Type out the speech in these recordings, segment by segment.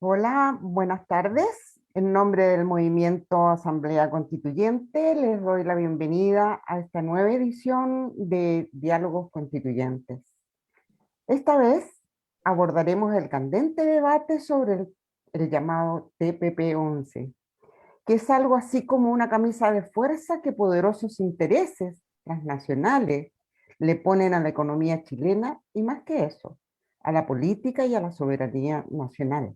Hola, buenas tardes. En nombre del Movimiento Asamblea Constituyente, les doy la bienvenida a esta nueva edición de Diálogos Constituyentes. Esta vez abordaremos el candente debate sobre el llamado TPP-11, que es algo así como una camisa de fuerza que poderosos intereses transnacionales le ponen a la economía chilena y, más que eso, a la política y a la soberanía nacional.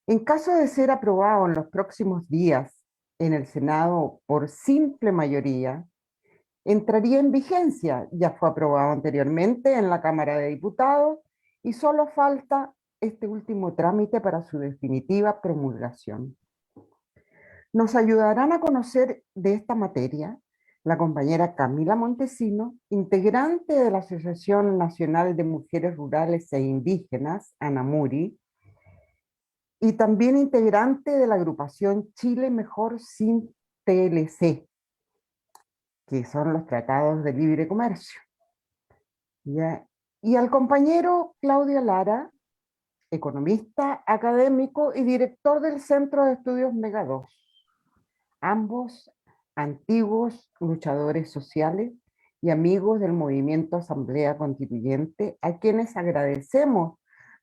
En caso de ser aprobado en los próximos días en el Senado por simple mayoría, entraría en vigencia. Ya fue aprobado anteriormente en la Cámara de Diputados y solo falta este último trámite para su definitiva promulgación. Nos ayudarán a conocer de esta materia la compañera Camila Montesino, integrante de la Asociación Nacional de Mujeres Rurales e Indígenas, ANAMURI, y también integrante de la agrupación Chile Mejor sin TLC, que son los tratados de libre comercio. ¿Ya? Y al compañero Claudio Lara, economista, académico y director del Centro de Estudios Mega 2, ambos antiguos luchadores sociales y amigos del movimiento Asamblea Constituyente, a quienes agradecemos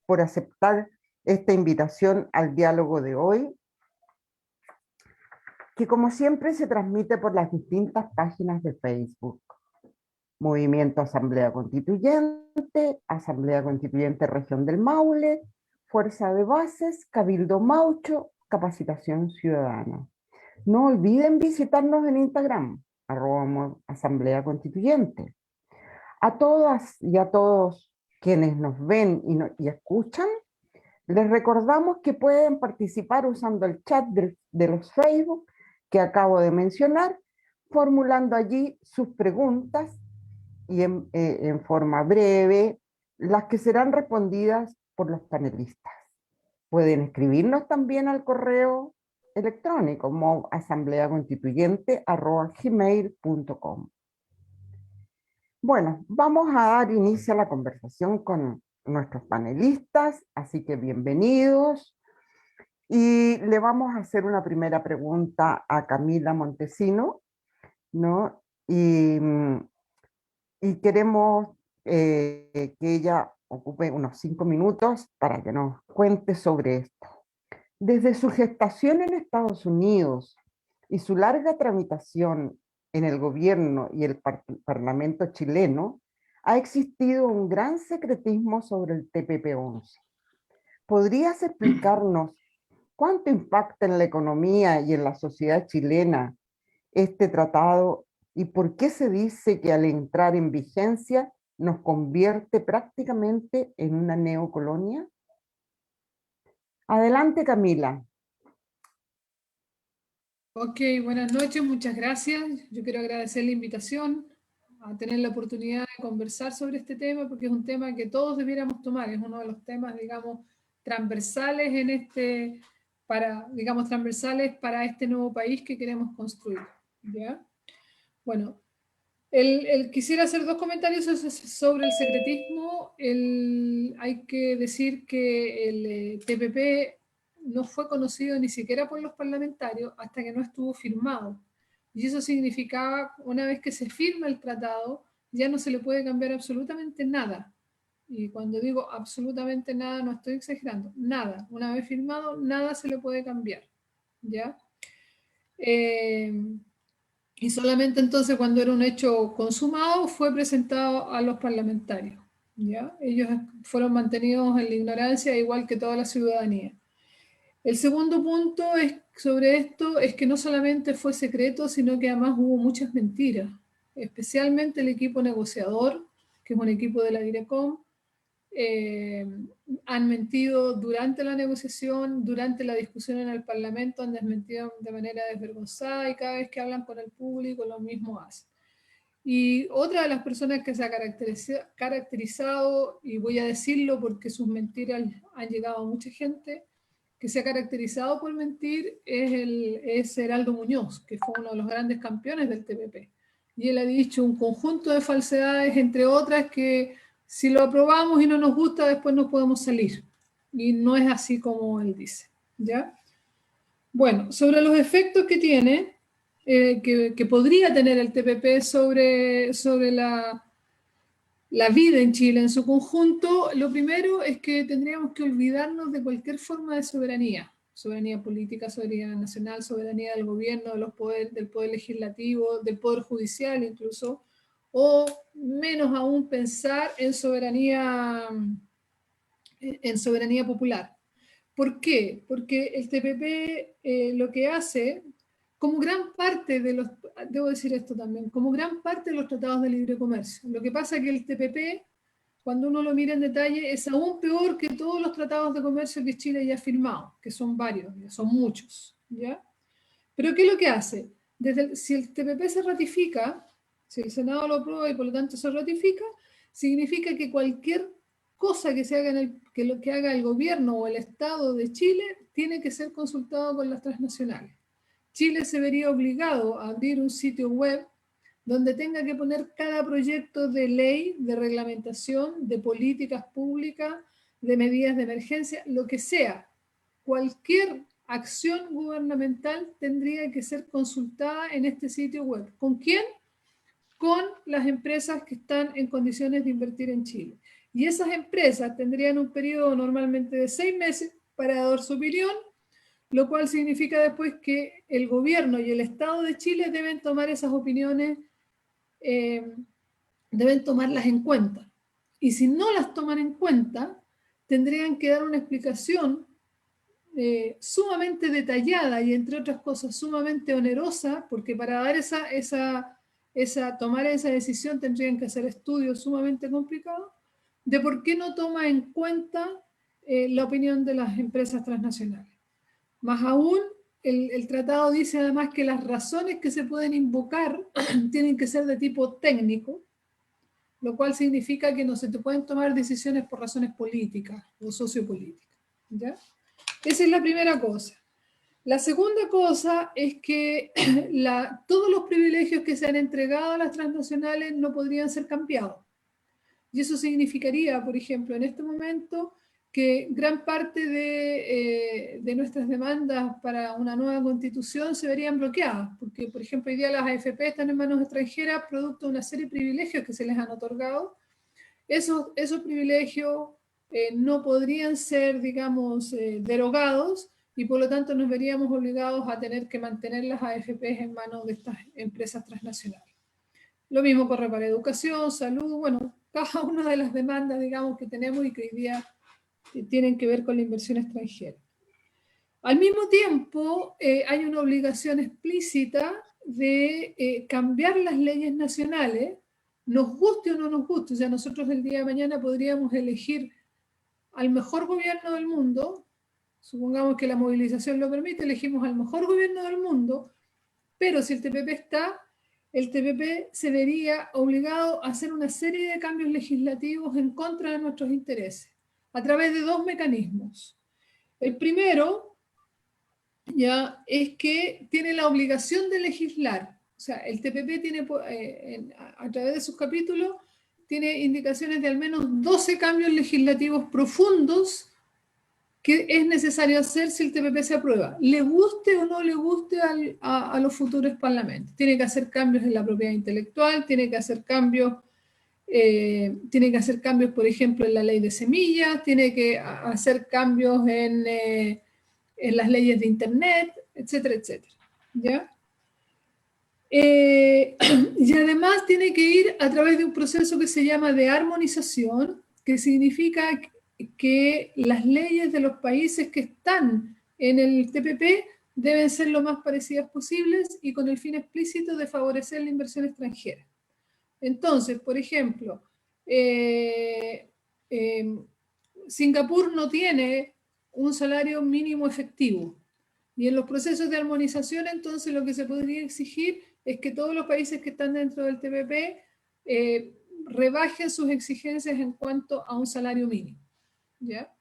por aceptar esta invitación al diálogo de hoy, que como siempre se transmite por las distintas páginas de Facebook. Movimiento Asamblea Constituyente, Asamblea Constituyente Región del Maule, Fuerza de Bases, Cabildo Maucho, Capacitación Ciudadana. No olviden visitarnos en Instagram, @Asamblea Constituyente. A todas y a todos quienes nos ven y escuchan, les recordamos que pueden participar usando el chat de los Facebook que acabo de mencionar, formulando allí sus preguntas y en forma breve, las que serán respondidas por los panelistas. Pueden escribirnos también al correo electrónico como asambleaconstituyente@gmail.com. Bueno, vamos a dar inicio a la conversación con nuestros panelistas, así que bienvenidos. Y le vamos a hacer una primera pregunta a Camila Montesino, ¿no? Y queremos que ella ocupe unos 5 minutos para que nos cuente sobre esto. Desde su gestación en Estados Unidos y su larga tramitación en el gobierno y el parlamento chileno, ha existido un gran secretismo sobre el TPP-11. ¿Podrías explicarnos cuánto impacta en la economía y en la sociedad chilena este tratado y por qué se dice que al entrar en vigencia nos convierte prácticamente en una neocolonia? Adelante, Camila. Ok, buenas noches, muchas gracias. Yo quiero agradecer la invitación a tener la oportunidad de conversar sobre este tema, porque es un tema que todos debiéramos tomar, es uno de los temas, digamos, transversales en transversales para este nuevo país que queremos construir. ¿Ya? Bueno, quisiera hacer dos comentarios sobre el secretismo. Hay que decir que el TPP no fue conocido ni siquiera por los parlamentarios hasta que no estuvo firmado. Y eso significaba, una vez que se firma el tratado, ya no se le puede cambiar absolutamente nada. Y cuando digo absolutamente nada, no estoy exagerando, nada. Una vez firmado, nada se le puede cambiar. ¿Ya? Y solamente entonces cuando era un hecho consumado fue presentado a los parlamentarios. ¿Ya? Ellos fueron mantenidos en la ignorancia igual que toda la ciudadanía. El segundo punto sobre esto es que no solamente fue secreto, sino que además hubo muchas mentiras, especialmente el equipo negociador, que es un equipo de la Direcom, han mentido durante la negociación, durante la discusión en el Parlamento, han desmentido de manera desvergonzada y cada vez que hablan con el público lo mismo hacen. Y otra de las personas que se ha caracterizado, y voy a decirlo porque sus mentiras han llegado a mucha gente, que se ha caracterizado por mentir es Heraldo Muñoz, que fue uno de los grandes campeones del TPP. Y él ha dicho un conjunto de falsedades, entre otras, que si lo aprobamos y no nos gusta, después no podemos salir. y no es así como él dice, ¿ya? Bueno, sobre los efectos que tiene, que podría tener el TPP sobre la vida en Chile en su conjunto, lo primero es que tendríamos que olvidarnos de cualquier forma de soberanía política, soberanía nacional, soberanía del gobierno, del poder legislativo, del poder judicial incluso, o menos aún pensar en soberanía popular. ¿Por qué? Porque el TPP lo que hace, como gran parte de los, debo decir esto también, como gran parte de los tratados de libre comercio. Lo que pasa es que el TPP, cuando uno lo mira en detalle, es aún peor que todos los tratados de comercio que Chile ya ha firmado, que son varios, son muchos, ¿ya? Pero ¿qué es lo que hace? Si el TPP se ratifica, si el Senado lo aprueba y por lo tanto se ratifica, significa que cualquier cosa que se haga que lo que haga el gobierno o el Estado de Chile tiene que ser consultado con las transnacionales. Chile se vería obligado a abrir un sitio web donde tenga que poner cada proyecto de ley, de reglamentación, de políticas públicas, de medidas de emergencia, lo que sea. Cualquier acción gubernamental tendría que ser consultada en este sitio web. ¿Con quién? Con las empresas que están en condiciones de invertir en Chile. Y esas empresas tendrían un periodo normalmente de 6 meses para dar su opinión, lo cual significa después que el gobierno y el Estado de Chile deben tomar esas opiniones, deben tomarlas en cuenta. Y si no las toman en cuenta, tendrían que dar una explicación sumamente detallada y entre otras cosas sumamente onerosa, porque para dar tomar esa decisión tendrían que hacer estudios sumamente complicados, de por qué no toma en cuenta la opinión de las empresas transnacionales. Más aún, el tratado dice además que las razones que se pueden invocar tienen que ser de tipo técnico, lo cual significa que no se te pueden tomar decisiones por razones políticas o sociopolíticas, ¿ya? Esa es la primera cosa. La segunda cosa es que todos los privilegios que se han entregado a las transnacionales no podrían ser cambiados. Y eso significaría, por ejemplo, en este momento, que gran parte de nuestras demandas para una nueva constitución se verían bloqueadas, porque, por ejemplo, hoy día las AFP están en manos extranjeras producto de una serie de privilegios que se les han otorgado. Esos privilegios no podrían ser, digamos, derogados y por lo tanto nos veríamos obligados a tener que mantener las AFP en manos de estas empresas transnacionales. Lo mismo corre para educación, salud, bueno, cada una de las demandas, digamos, que tenemos y que hoy día tienen que ver con la inversión extranjera. Al mismo tiempo, hay una obligación explícita de cambiar las leyes nacionales, nos guste o no nos guste. O sea, nosotros el día de mañana podríamos elegir al mejor gobierno del mundo, supongamos que la movilización lo permite, elegimos al mejor gobierno del mundo, pero si el TPP está, el TPP se vería obligado a hacer una serie de cambios legislativos en contra de nuestros intereses, a través de dos mecanismos. El primero, ya, es que tiene la obligación de legislar. O sea, el TPP tiene, a través de sus capítulos, tiene indicaciones de al menos 12 cambios legislativos profundos que es necesario hacer si el TPP se aprueba, le guste o no le guste a los futuros parlamentos. Tiene que hacer cambios en la propiedad intelectual, tiene que hacer cambios, por ejemplo, en la ley de semillas, tiene que hacer cambios en las leyes de Internet, etcétera, etcétera. ¿Ya? Y además tiene que ir a través de un proceso que se llama de armonización, que significa que las leyes de los países que están en el TPP deben ser lo más parecidas posibles y con el fin explícito de favorecer la inversión extranjera. Entonces, por ejemplo, Singapur no tiene un salario mínimo efectivo. Y en los procesos de armonización, entonces, lo que se podría exigir es que todos los países que están dentro del TPP rebajen sus exigencias en cuanto a un salario mínimo. ¿Ya?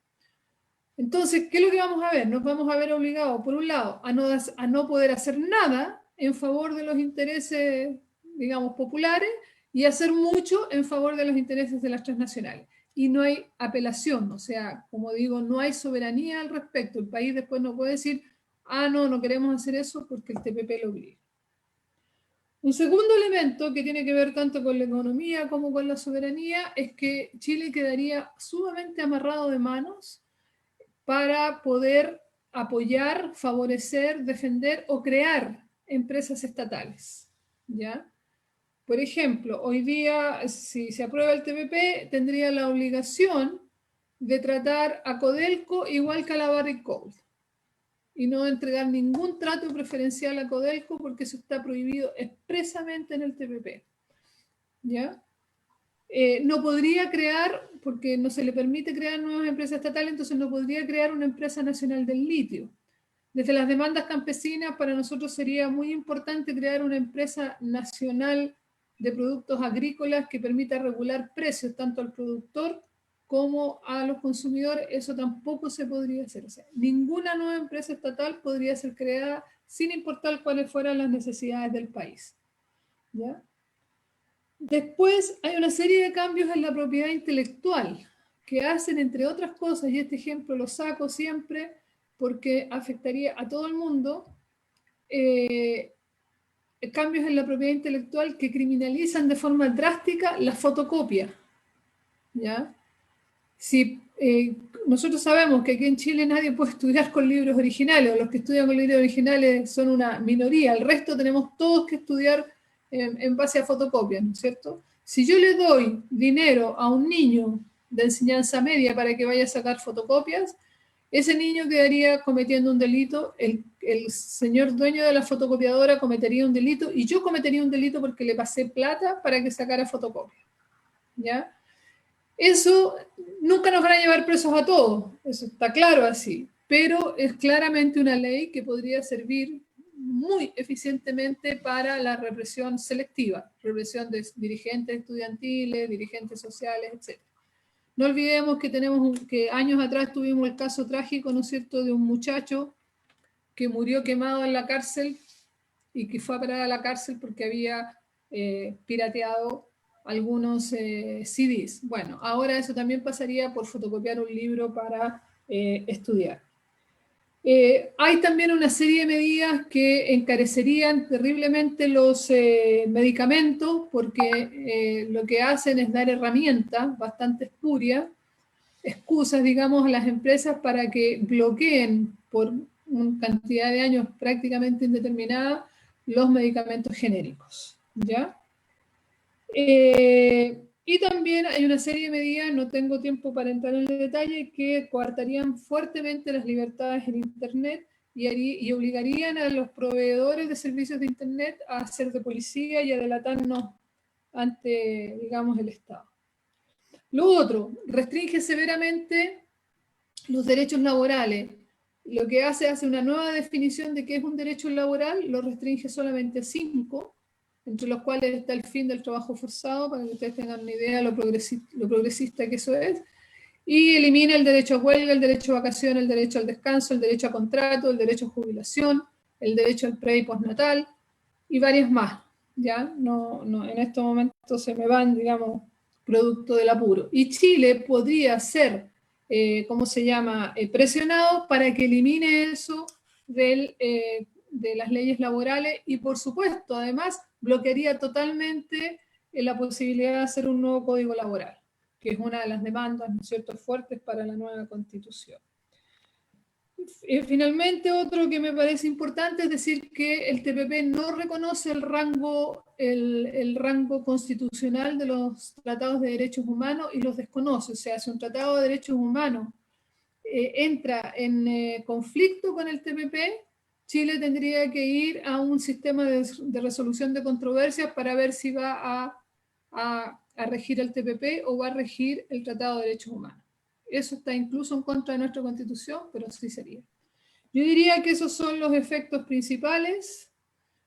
Entonces, ¿qué es lo que vamos a ver? Nos vamos a ver obligados, por un lado, a no poder hacer nada en favor de los intereses, digamos, populares y hacer mucho en favor de los intereses de las transnacionales. y no hay apelación, o sea, como digo, no hay soberanía al respecto. El país después no puede decir, ah, no, no queremos hacer eso porque el TPP lo obliga. Un segundo elemento que tiene que ver tanto con la economía como con la soberanía es que Chile quedaría sumamente amarrado de manos para poder apoyar, favorecer, defender o crear empresas estatales, ¿ya? Por ejemplo, hoy día, si se aprueba el TPP, tendría la obligación de tratar a Codelco igual que a la Barrick Gold y no entregar ningún trato preferencial a Codelco porque eso está prohibido expresamente en el TPP, ¿ya? No podría crear, porque no se le permite crear nuevas empresas estatales, entonces no podría crear una empresa nacional del litio. Desde las demandas campesinas, para nosotros sería muy importante crear una empresa nacional de productos agrícolas que permita regular precios tanto al productor como a los consumidores. Eso tampoco se podría hacer. O sea, ninguna nueva empresa estatal podría ser creada sin importar cuáles fueran las necesidades del país, ¿ya? Después hay una serie de cambios en la propiedad intelectual que hacen, entre otras cosas, y este ejemplo lo saco siempre porque afectaría a todo el mundo, eh, cambios en la propiedad intelectual que criminalizan de forma drástica la fotocopia, ¿ya? Si nosotros sabemos que aquí en Chile nadie puede estudiar con libros originales, o los que estudian con libros originales son una minoría, el resto tenemos todos que estudiar en base a fotocopias, ¿no es cierto? Si yo le doy dinero a un niño de enseñanza media para que vaya a sacar fotocopias, ese niño quedaría cometiendo un delito, el señor dueño de la fotocopiadora cometería un delito y yo cometería un delito porque le pasé plata para que sacara fotocopias, ¿ya? Eso nunca nos van a llevar presos a todos, eso está claro así, pero es claramente una ley que podría servir muy eficientemente para la represión selectiva, represión de dirigentes estudiantiles, dirigentes sociales, etc. No olvidemos que que años atrás tuvimos el caso trágico, ¿no es cierto?, de un muchacho que murió quemado en la cárcel y que fue a parar a la cárcel porque había pirateado algunos CDs. Bueno, ahora eso también pasaría por fotocopiar un libro para estudiar. Hay también una serie de medidas que encarecerían terriblemente los medicamentos porque lo que hacen es dar herramientas bastante espurias, excusas, digamos, a las empresas para que bloqueen por una cantidad de años prácticamente indeterminada los medicamentos genéricos, ¿ya? Y también hay una serie de medidas, no tengo tiempo para entrar en el detalle, que coartarían fuertemente las libertades en Internet y obligarían a los proveedores de servicios de Internet a hacer de policía y a delatarnos ante, digamos, el Estado. Lo otro, restringe severamente los derechos laborales. Lo que hace una nueva definición de qué es un derecho laboral, lo restringe solamente a 5, entre los cuales está el fin del trabajo forzado, para que ustedes tengan una idea de lo progresista que eso es, y elimina el derecho a huelga, el derecho a vacación, el derecho al descanso, el derecho a contrato, el derecho a jubilación, el derecho al pre y postnatal, y varias más, ¿ya? No, en estos momentos se me van, digamos, producto del apuro. Y Chile podría ser, ¿cómo se llama?, presionado para que elimine eso de las leyes laborales y, por supuesto, además, bloquearía totalmente la posibilidad de hacer un nuevo código laboral, que es una de las demandas, ¿no es cierto?, fuertes para la nueva Constitución. Finalmente, otro que me parece importante es decir que el TPP no reconoce el rango constitucional de los tratados de derechos humanos y los desconoce. O sea, si un tratado de derechos humanos entra en conflicto con el TPP, Chile tendría que ir a un sistema de resolución de controversias para ver si va a regir el TPP o va a regir el Tratado de Derechos Humanos. Eso está incluso en contra de nuestra Constitución, pero sí sería. Yo diría que esos son los efectos principales.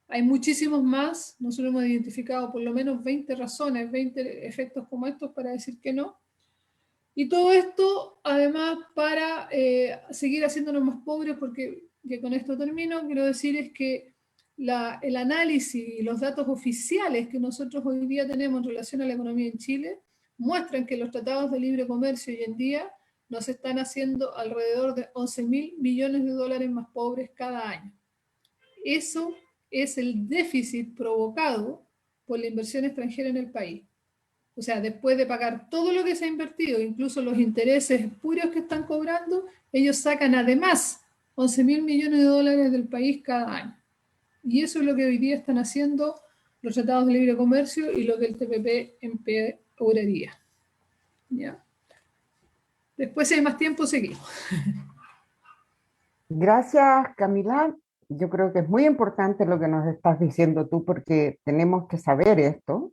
Hay muchísimos más. Nosotros hemos identificado por lo menos 20 razones, 20 efectos como estos para decir que no. Y todo esto, además, para seguir haciéndonos más pobres, porque que con esto termino, quiero decir es que el análisis y los datos oficiales que nosotros hoy día tenemos en relación a la economía en Chile muestran que los tratados de libre comercio hoy en día nos están haciendo alrededor de 11.000 millones de dólares más pobres cada año. Eso es el déficit provocado por la inversión extranjera en el país. O sea, después de pagar todo lo que se ha invertido, incluso los intereses puros que están cobrando, ellos sacan además 11.000 millones de dólares del país cada año. Y eso es lo que hoy día están haciendo los tratados de libre comercio y lo que el TPP empeoraría. ¿Ya? Después, si hay más tiempo, seguimos. Gracias, Camila. Yo creo que es muy importante lo que nos estás diciendo tú, porque tenemos que saber esto,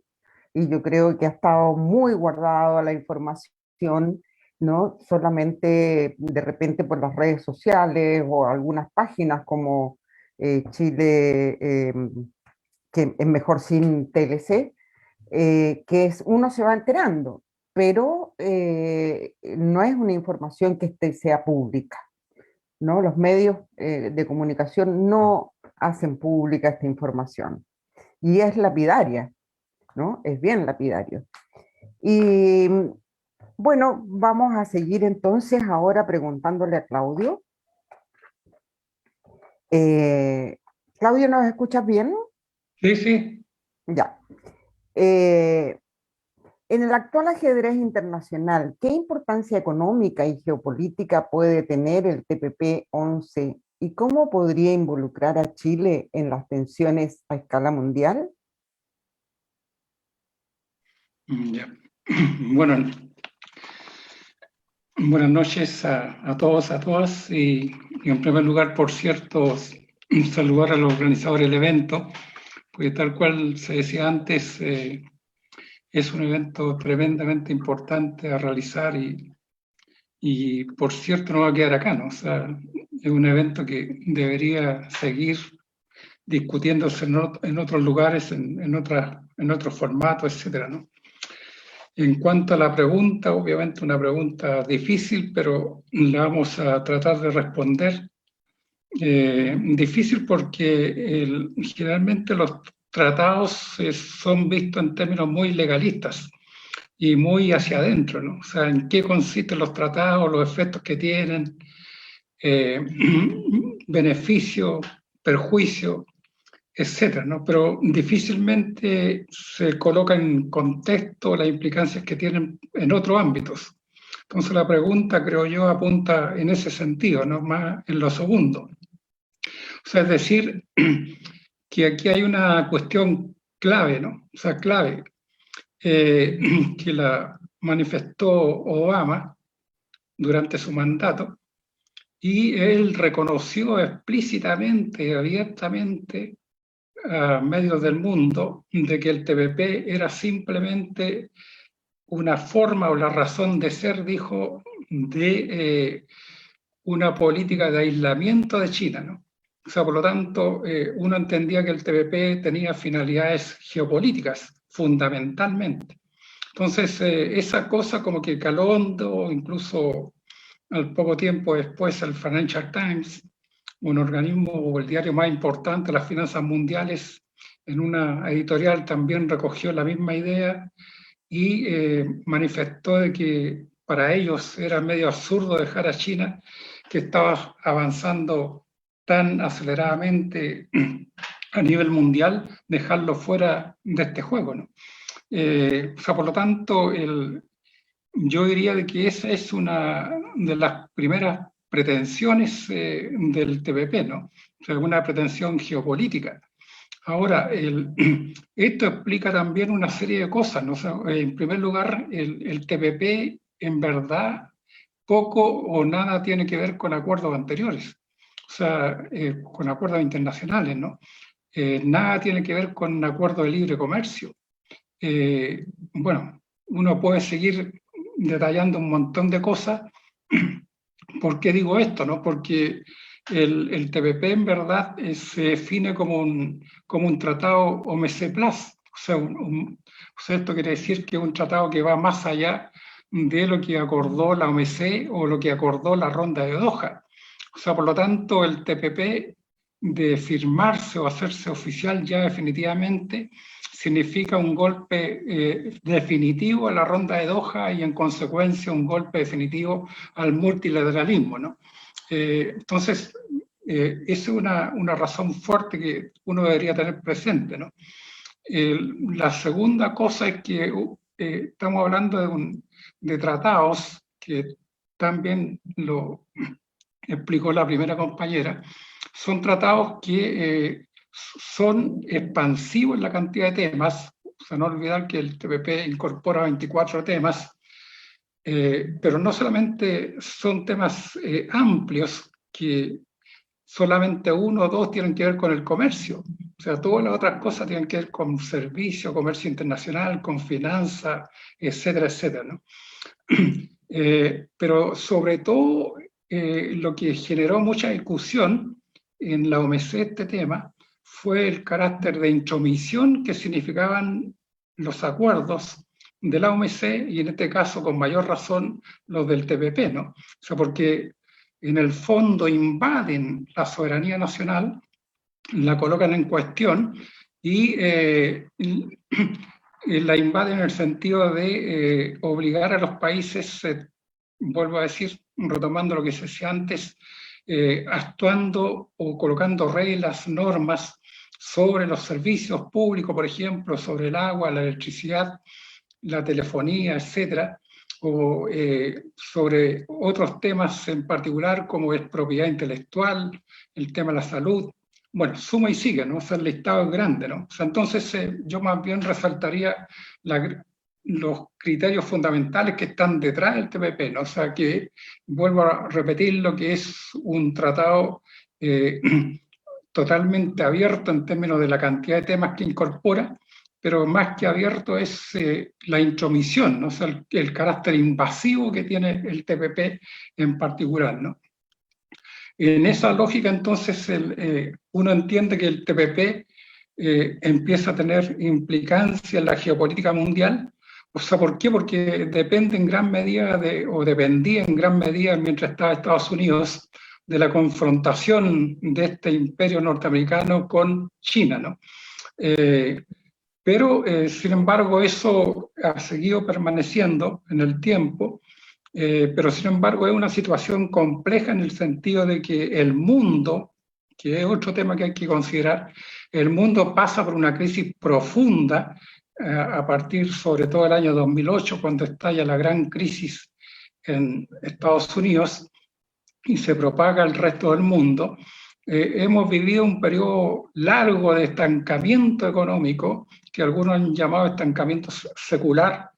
y yo creo que ha estado muy guardado la información, no solamente de repente por las redes sociales o algunas páginas como Chile, que es mejor sin TLC, uno se va enterando, pero no es una información que sea pública, ¿no? Los medios de comunicación no hacen pública esta información, y es lapidaria, ¿no? Es bien lapidario. Y bueno, vamos a seguir entonces ahora preguntándole a Claudio. Claudio, ¿nos escuchas bien? Sí, sí. Ya. En el actual ajedrez internacional, ¿qué importancia económica y geopolítica puede tener el TPP-11 y cómo podría involucrar a Chile en las tensiones a escala mundial? Ya. Bueno, buenas noches a todos, a todas, y en primer lugar, por cierto, saludar a los organizadores del evento, porque tal cual se decía antes, es un evento tremendamente importante a realizar y por cierto no va a quedar acá, ¿no? O sea, es un evento que debería seguir discutiéndose en otros lugares, en otros formatos, etcétera, ¿no? En cuanto a la pregunta, obviamente una pregunta difícil, pero la vamos a tratar de responder. Difícil porque generalmente los tratados son vistos en términos muy legalistas y muy hacia adentro, ¿no? O sea, en qué consisten los tratados, los efectos que tienen, beneficio, perjuicio, etcétera, ¿no? Pero difícilmente se coloca en contexto las implicancias que tienen en otros ámbitos. Entonces la pregunta, creo yo, apunta en ese sentido, ¿no? Más en lo segundo. O sea, es decir, que aquí hay una cuestión clave, ¿no? O sea, clave, que la manifestó Obama durante su mandato, y él reconoció explícitamente, abiertamente, a medios del mundo de que el TPP era simplemente una forma o la razón de ser, dijo, de una política de aislamiento de China, ¿no? O sea, por lo tanto, uno entendía que el TPP tenía finalidades geopolíticas, fundamentalmente. Entonces, esa cosa como que caló hondo, incluso al poco tiempo después el Financial Times, un organismo o el diario más importante de las finanzas mundiales, en una editorial también recogió la misma idea y manifestó de que para ellos era medio absurdo dejar a China, que estaba avanzando tan aceleradamente a nivel mundial, dejarlo fuera de este juego, ¿no? O sea, por lo tanto, yo diría de que esa es una de las primeras pretensiones del TPP, ¿no? O sea, una pretensión geopolítica. Ahora, esto explica también una serie de cosas, ¿no? O sea, en primer lugar, el TPP en verdad poco o nada tiene que ver con acuerdos anteriores, o sea, con acuerdos internacionales, ¿no? Nada tiene que ver con acuerdos de libre comercio. Bueno, uno puede seguir detallando un montón de cosas. ¿Por qué digo esto, no? Porque el TPP en verdad se define como un tratado OMC Plus. O sea, esto quiere decir que es un tratado que va más allá de lo que acordó la OMC o lo que acordó la ronda de Doha. O sea, por lo tanto, el TPP, de firmarse o hacerse oficial ya definitivamente, significa un golpe definitivo a la ronda de Doha y en consecuencia un golpe definitivo al multilateralismo, ¿no? Entonces, esa es una razón fuerte que uno debería tener presente, ¿no? La segunda cosa es que estamos hablando de tratados que también lo explicó la primera compañera, son tratados que son expansivos en la cantidad de temas. O sea, no olvidar que el TPP incorpora 24 temas, pero no solamente son temas amplios que solamente uno o dos tienen que ver con el comercio. O sea, todas las otras cosas tienen que ver con servicio, comercio internacional, con finanzas, etcétera, etcétera, ¿no? Pero sobre todo, lo que generó mucha discusión en la OMC este tema fue el carácter de intromisión que significaban los acuerdos de la OMC y en este caso con mayor razón los del TPP, ¿no? O sea, porque en el fondo invaden la soberanía nacional, la colocan en cuestión y la invaden en el sentido de obligar a los países, vuelvo a decir, retomando lo que se decía antes, actuando o colocando reglas, normas sobre los servicios públicos, por ejemplo, sobre el agua, la electricidad, la telefonía, etcétera, o sobre otros temas en particular como es propiedad intelectual, el tema de la salud. Bueno, suma y sigue, ¿no? O sea, el listado es grande, ¿no? O sea, entonces yo más bien resaltaría los criterios fundamentales que están detrás del TPP, ¿no? O sea, que vuelvo a repetir lo que es un tratado totalmente abierto en términos de la cantidad de temas que incorpora, pero más que abierto es la intromisión, ¿no? O sea, el carácter invasivo que tiene el TPP en particular, ¿no? En esa lógica, entonces, uno entiende que el TPP empieza a tener implicancia en la geopolítica mundial. O sea, ¿por qué? Porque depende en gran medida o dependía en gran medida mientras estaba Estados Unidos de la confrontación de este imperio norteamericano con China, ¿no? Pero, sin embargo, eso ha seguido permaneciendo en el tiempo, pero sin embargo es una situación compleja en el sentido de que el mundo, que es otro tema que hay que considerar, el mundo pasa por una crisis profunda a partir sobre todo del año 2008, cuando estalla la gran crisis en Estados Unidos y se propaga al resto del mundo. Hemos vivido un periodo largo de estancamiento económico, que algunos han llamado estancamiento secular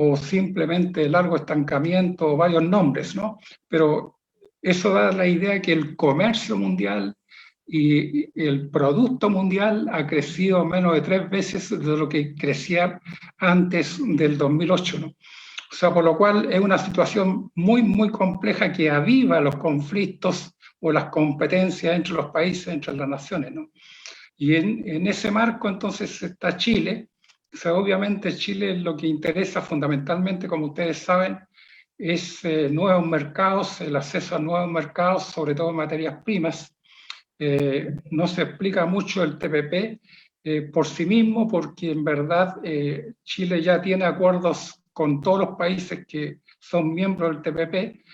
o simplemente largo estancamiento o varios nombres, ¿no? Pero eso da la idea de que el comercio mundial y el producto mundial ha crecido menos de 3 veces de lo que crecía antes del 2008, ¿no? O sea, por lo cual es una situación muy, muy compleja que aviva los conflictos o las competencias entre los países, entre las naciones, ¿no? Y en ese marco entonces está Chile. O sea, obviamente Chile lo que interesa fundamentalmente, como ustedes saben, es nuevos mercados, el acceso a nuevos mercados, sobre todo en materias primas. No se explica mucho el TPP por sí mismo, porque en verdad Chile ya tiene acuerdos con todos los países que son miembros del TPP.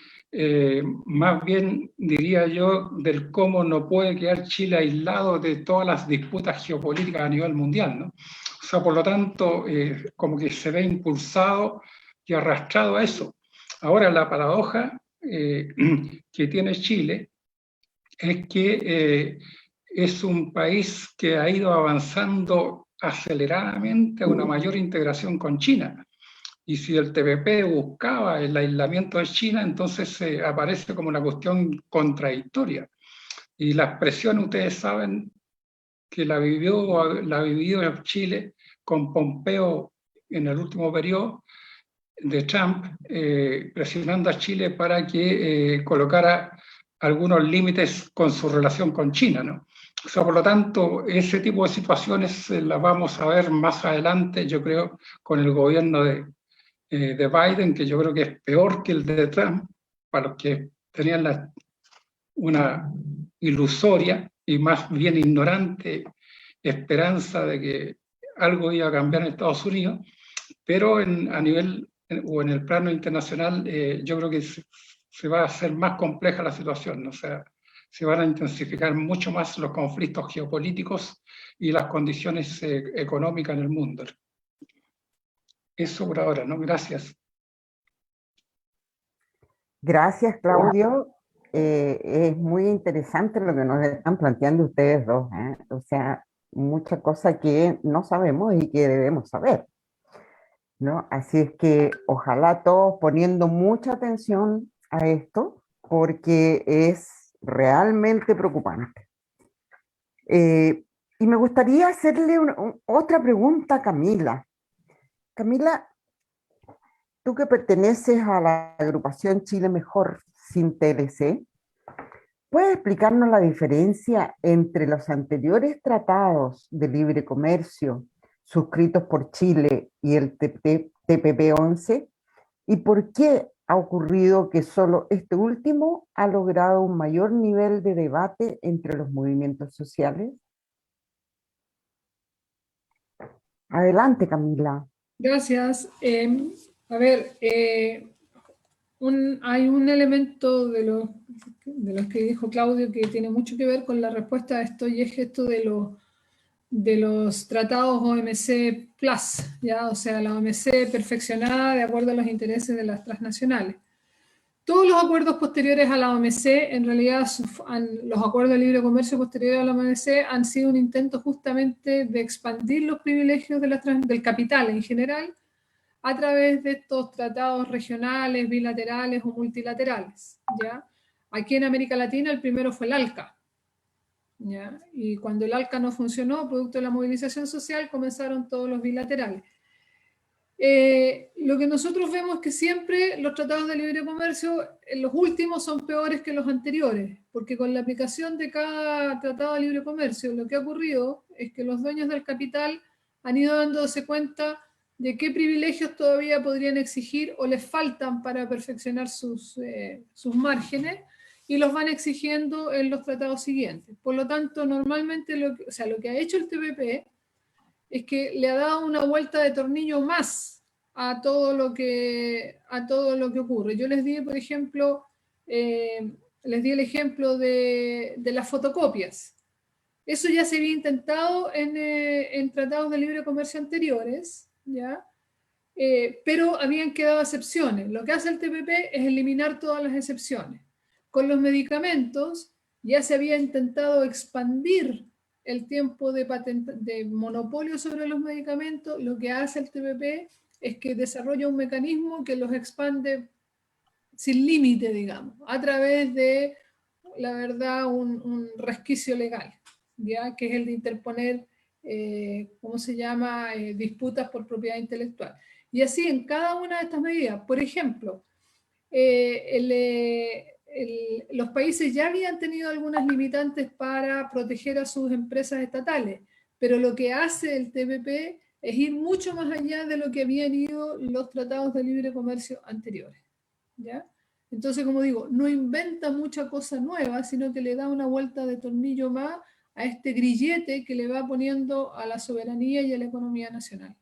Más bien diría yo del cómo no puede quedar Chile aislado de todas las disputas geopolíticas a nivel mundial, ¿no? O sea, por lo tanto, como que se ve impulsado y arrastrado a eso. Ahora, la paradoja que tiene Chile es que es un país que ha ido avanzando aceleradamente a una mayor integración con China. Y si el TPP buscaba el aislamiento de China, entonces aparece como una cuestión contradictoria. Y la expresión, ustedes saben, que la vivió Chile con Pompeo en el último periodo de Trump, presionando a Chile para que colocara algunos límites con su relación con China, ¿no? O sea, por lo tanto, ese tipo de situaciones las vamos a ver más adelante, yo creo, con el gobierno de Biden, que yo creo que es peor que el de Trump, para los que tenían una ilusoria y más bien ignorante esperanza de que algo iba a cambiar en Estados Unidos, pero a nivel o en el plano internacional yo creo que se va a hacer más compleja la situación, ¿no? O sea, se van a intensificar mucho más los conflictos geopolíticos y las condiciones económicas en el mundo. Eso por ahora, ¿no? Gracias. Gracias, Claudio. Es muy interesante lo que nos están planteando ustedes dos, ¿eh? O sea, mucha cosa que no sabemos y que debemos saber, ¿no? Así es que ojalá todos poniendo mucha atención a esto, porque es realmente preocupante. Y me gustaría hacerle otra pregunta a Camila. Camila, tú que perteneces a la agrupación Chile Mejor sin TLC, ¿puedes explicarnos la diferencia entre los anteriores tratados de libre comercio suscritos por Chile y el TPP-11? ¿Y por qué ha ocurrido que solo este último ha logrado un mayor nivel de debate entre los movimientos sociales? Adelante, Camila. Gracias. A ver, hay un elemento de los que dijo Claudio que tiene mucho que ver con la respuesta a esto, y es esto de los tratados OMC Plus, ¿ya? O sea, la OMC perfeccionada de acuerdo a los intereses de las transnacionales. Todos los acuerdos posteriores a la OMC, en realidad los acuerdos de libre comercio posteriores a la OMC han sido un intento justamente de expandir los privilegios del capital en general a través de estos tratados regionales, bilaterales o multilaterales, ¿ya? Aquí en América Latina el primero fue el ALCA, ¿ya? Y cuando el ALCA no funcionó, producto de la movilización social, comenzaron todos los bilaterales. Lo que nosotros vemos es que siempre los tratados de libre comercio, los últimos son peores que los anteriores, porque con la aplicación de cada tratado de libre comercio, lo que ha ocurrido es que los dueños del capital han ido dándose cuenta de qué privilegios todavía podrían exigir o les faltan para perfeccionar sus márgenes, y los van exigiendo en los tratados siguientes. Por lo tanto, normalmente lo que ha hecho el TPP es que le ha dado una vuelta de tornillo más a todo lo que ocurre. Yo les di, por ejemplo, les di el ejemplo de las fotocopias. Eso ya se había intentado en tratados de libre comercio anteriores, ¿ya? Pero habían quedado excepciones. Lo que hace el TPP es eliminar todas las excepciones. Con los medicamentos ya se había intentado expandir el tiempo de monopolio sobre los medicamentos. Lo que hace el TPP es que desarrolla un mecanismo que los expande sin límite, digamos, a través de, la verdad, un resquicio legal, ¿ya? Que es el de interponer, ¿cómo se llama?, disputas por propiedad intelectual. Y así en cada una de estas medidas. Por ejemplo, los países ya habían tenido algunas limitantes para proteger a sus empresas estatales, pero lo que hace el TPP es ir mucho más allá de lo que habían ido los tratados de libre comercio anteriores, ¿ya? Entonces, como digo, no inventa mucha cosa nueva, sino que le da una vuelta de tornillo más a este grillete que le va poniendo a la soberanía y a la economía nacional,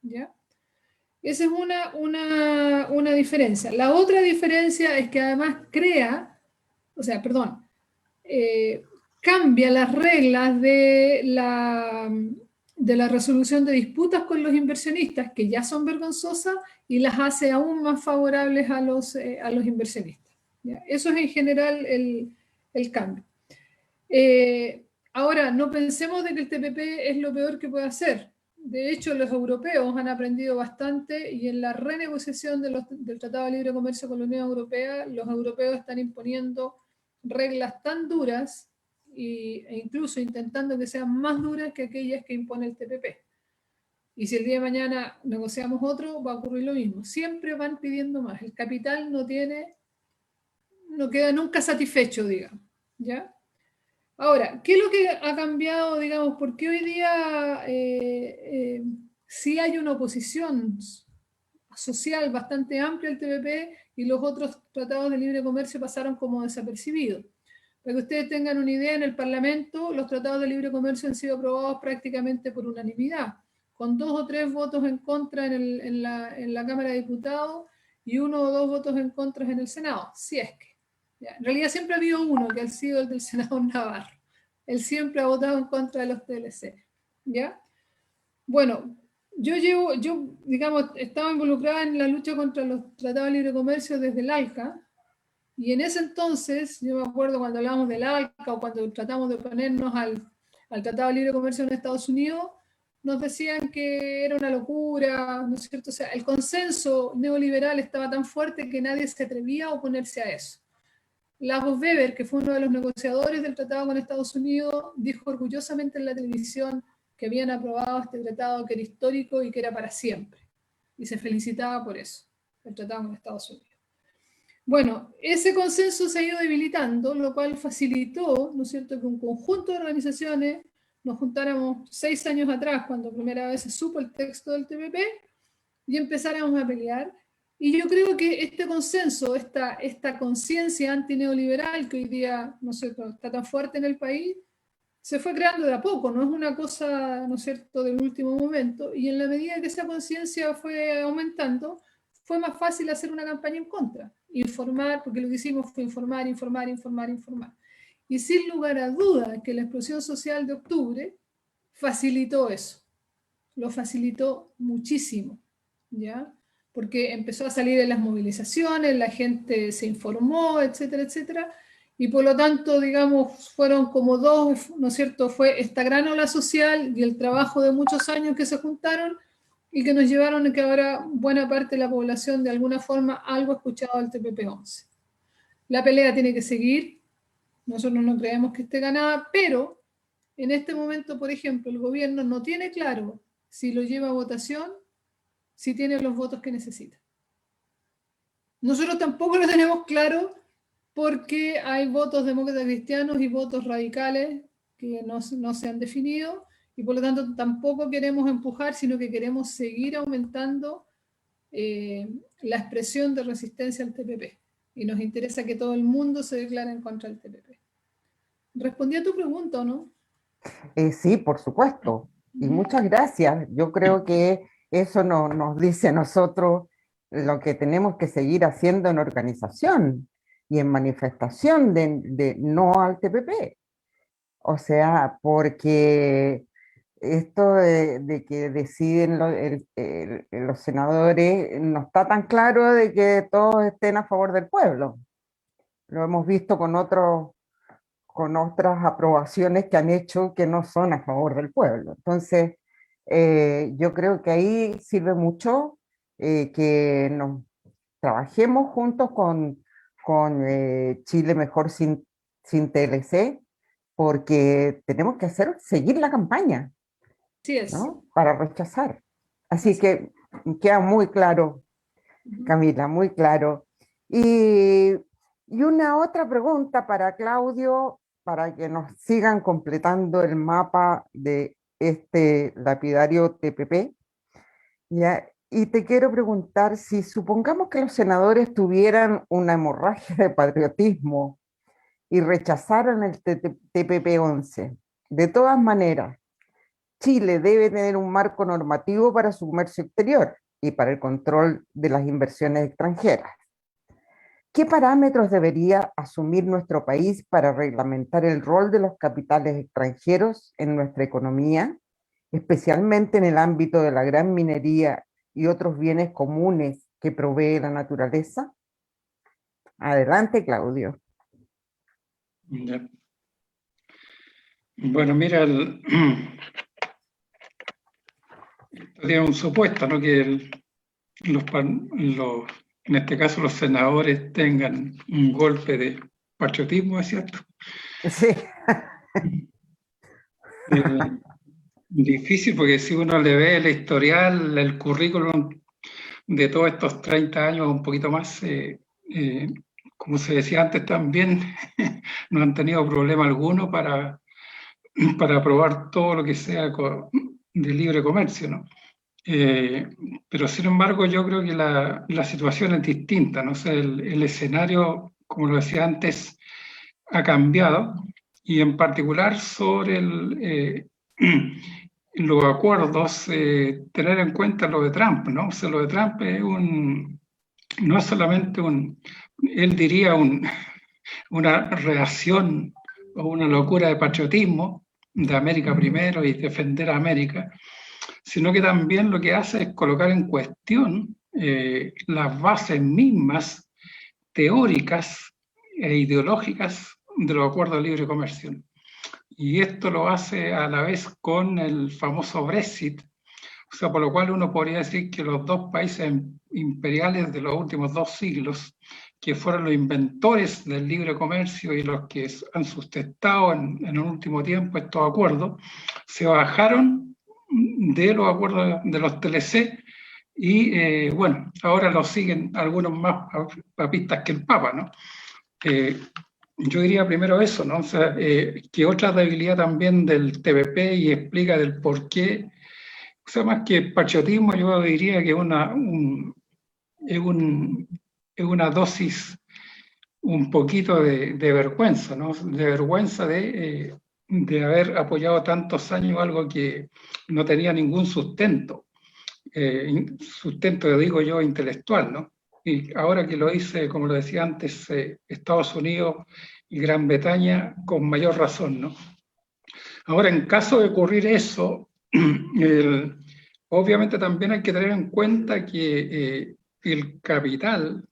¿ya? Esa es una diferencia. La otra diferencia es que además cambia las reglas de la resolución de disputas con los inversionistas, que ya son vergonzosas, y las hace aún más favorables a los inversionistas, ¿ya? Eso es en general el cambio. Ahora, no pensemos de que el TPP es lo peor que puede hacer. De hecho, los europeos han aprendido bastante, y en la renegociación del Tratado de Libre Comercio con la Unión Europea, los europeos están imponiendo reglas tan duras e incluso intentando que sean más duras que aquellas que impone el TPP. Y si el día de mañana negociamos otro, va a ocurrir lo mismo. Siempre van pidiendo más. El capital no queda nunca satisfecho, digamos, ¿ya? Ahora, ¿qué es lo que ha cambiado, digamos? Porque hoy día sí hay una oposición social bastante amplia al TPP, y los otros tratados de libre comercio pasaron como desapercibidos. Para que ustedes tengan una idea, en el Parlamento los tratados de libre comercio han sido aprobados prácticamente por unanimidad. con 2 o 3 votos en contra en la Cámara de Diputados y 1 o 2 votos en contra en el Senado, si es que. ¿Ya? En realidad siempre ha habido uno, que ha sido el del senador Navarro. Él siempre ha votado en contra de los TLC. ¿Ya? Bueno, yo digamos, estaba involucrada en la lucha contra los tratados de libre comercio desde el ALCA, y en ese entonces, yo me acuerdo cuando hablábamos del ALCA o cuando tratamos de oponernos al Tratado de Libre Comercio en Estados Unidos, nos decían que era una locura, ¿no es cierto? O sea, el consenso neoliberal estaba tan fuerte que nadie se atrevía a oponerse a eso. Lagos Weber, que fue uno de los negociadores del tratado con Estados Unidos, dijo orgullosamente en la televisión que habían aprobado este tratado que era histórico y que era para siempre. Y se felicitaba por eso, el tratado con Estados Unidos. Bueno, ese consenso se ha ido debilitando, lo cual facilitó, ¿no es cierto?, que un conjunto de organizaciones nos juntáramos 6 años atrás, cuando primera vez se supo el texto del TPP, y empezáramos a pelear. Y yo creo que este consenso, esta conciencia antineoliberal que hoy día, no sé, está tan fuerte en el país, se fue creando de a poco, no es una cosa, ¿no es cierto?, del último momento, y en la medida que esa conciencia fue aumentando, fue más fácil hacer una campaña en contra, informar, porque lo que hicimos fue informar. Y sin lugar a dudas que la explosión social de octubre facilitó eso, lo facilitó muchísimo, ¿ya? Porque empezó a salir en las movilizaciones, la gente se informó, etcétera, etcétera, y por lo tanto, digamos, fueron como dos, ¿no es cierto? Fue esta gran ola social y el trabajo de muchos años que se juntaron y que nos llevaron a que ahora buena parte de la población de alguna forma algo ha escuchado del TPP-11. La pelea tiene que seguir, nosotros no creemos que esté ganada, pero en este momento, por ejemplo, el gobierno no tiene claro si lo lleva a votación, si tiene los votos que necesita. Nosotros tampoco lo tenemos claro porque hay votos demócratas cristianos y votos radicales que no se han definido, y por lo tanto tampoco queremos empujar, sino que queremos seguir aumentando la expresión de resistencia al TPP. Y nos interesa que todo el mundo se declare en contra del TPP. ¿Respondí a tu pregunta o no? Sí, por supuesto. Y muchas gracias. Yo creo que eso nos dice a nosotros lo que tenemos que seguir haciendo en organización y en manifestación de no al TPP. O sea, porque esto de que deciden los senadores no está tan claro de que todos estén a favor del pueblo. Lo hemos visto con otras aprobaciones que han hecho que no son a favor del pueblo. Entonces, yo creo que ahí sirve mucho que nos trabajemos juntos con Chile Mejor sin TLC, porque tenemos que seguir la campaña, Sí es. ¿no? Para rechazar. Así que queda muy claro, Camila, muy claro. Y una otra pregunta para Claudio, para que nos sigan completando el mapa de este lapidario TPP. ¿Ya? Y te quiero preguntar si supongamos que los senadores tuvieran una hemorragia de patriotismo y rechazaran el TPP-11. De todas maneras, Chile debe tener un marco normativo para su comercio exterior y para el control de las inversiones extranjeras. ¿Qué parámetros debería asumir nuestro país para reglamentar el rol de los capitales extranjeros en nuestra economía, especialmente en el ámbito de la gran minería y otros bienes comunes que provee la naturaleza? Adelante, Claudio. Ya. Bueno, mira, tiene un supuesto, ¿no? Que en este caso los senadores tengan un golpe de patriotismo, ¿es cierto? Sí. Difícil, porque si uno le ve el historial, el currículum de todos estos 30 años, un poquito más, como se decía antes también, no han tenido problema alguno para aprobar todo lo que sea de libre comercio, ¿no? Pero sin embargo yo creo que la situación es distinta, ¿no? O sea, el escenario, como lo decía antes, ha cambiado, y en particular sobre los acuerdos, tener en cuenta lo de Trump, ¿no? O sea, lo de Trump es no es solamente él diría una reacción o una locura de patriotismo de América primero y defender a América, sino que también lo que hace es colocar en cuestión las bases mismas teóricas e ideológicas de los acuerdos de libre comercio. Y esto lo hace a la vez con el famoso Brexit, o sea, por lo cual uno podría decir que los dos países imperiales de los últimos 2 siglos, que fueron los inventores del libre comercio y los que han sustentado en el último tiempo estos acuerdos, se bajaron de los acuerdos de los TLC y, bueno, ahora los siguen algunos más papistas que el Papa, ¿no? Yo diría primero eso, ¿no? O sea, que otra debilidad también del TPP y explica del por qué, o sea, más que patriotismo, yo diría que es una dosis un poquito de vergüenza, ¿no? De vergüenza de haber apoyado tantos años algo que no tenía ningún sustento. Sustento, digo yo, intelectual, ¿no? Y ahora que lo dice, como lo decía antes, Estados Unidos y Gran Bretaña, con mayor razón, ¿no? Ahora, en caso de ocurrir eso, obviamente también hay que tener en cuenta que el capital,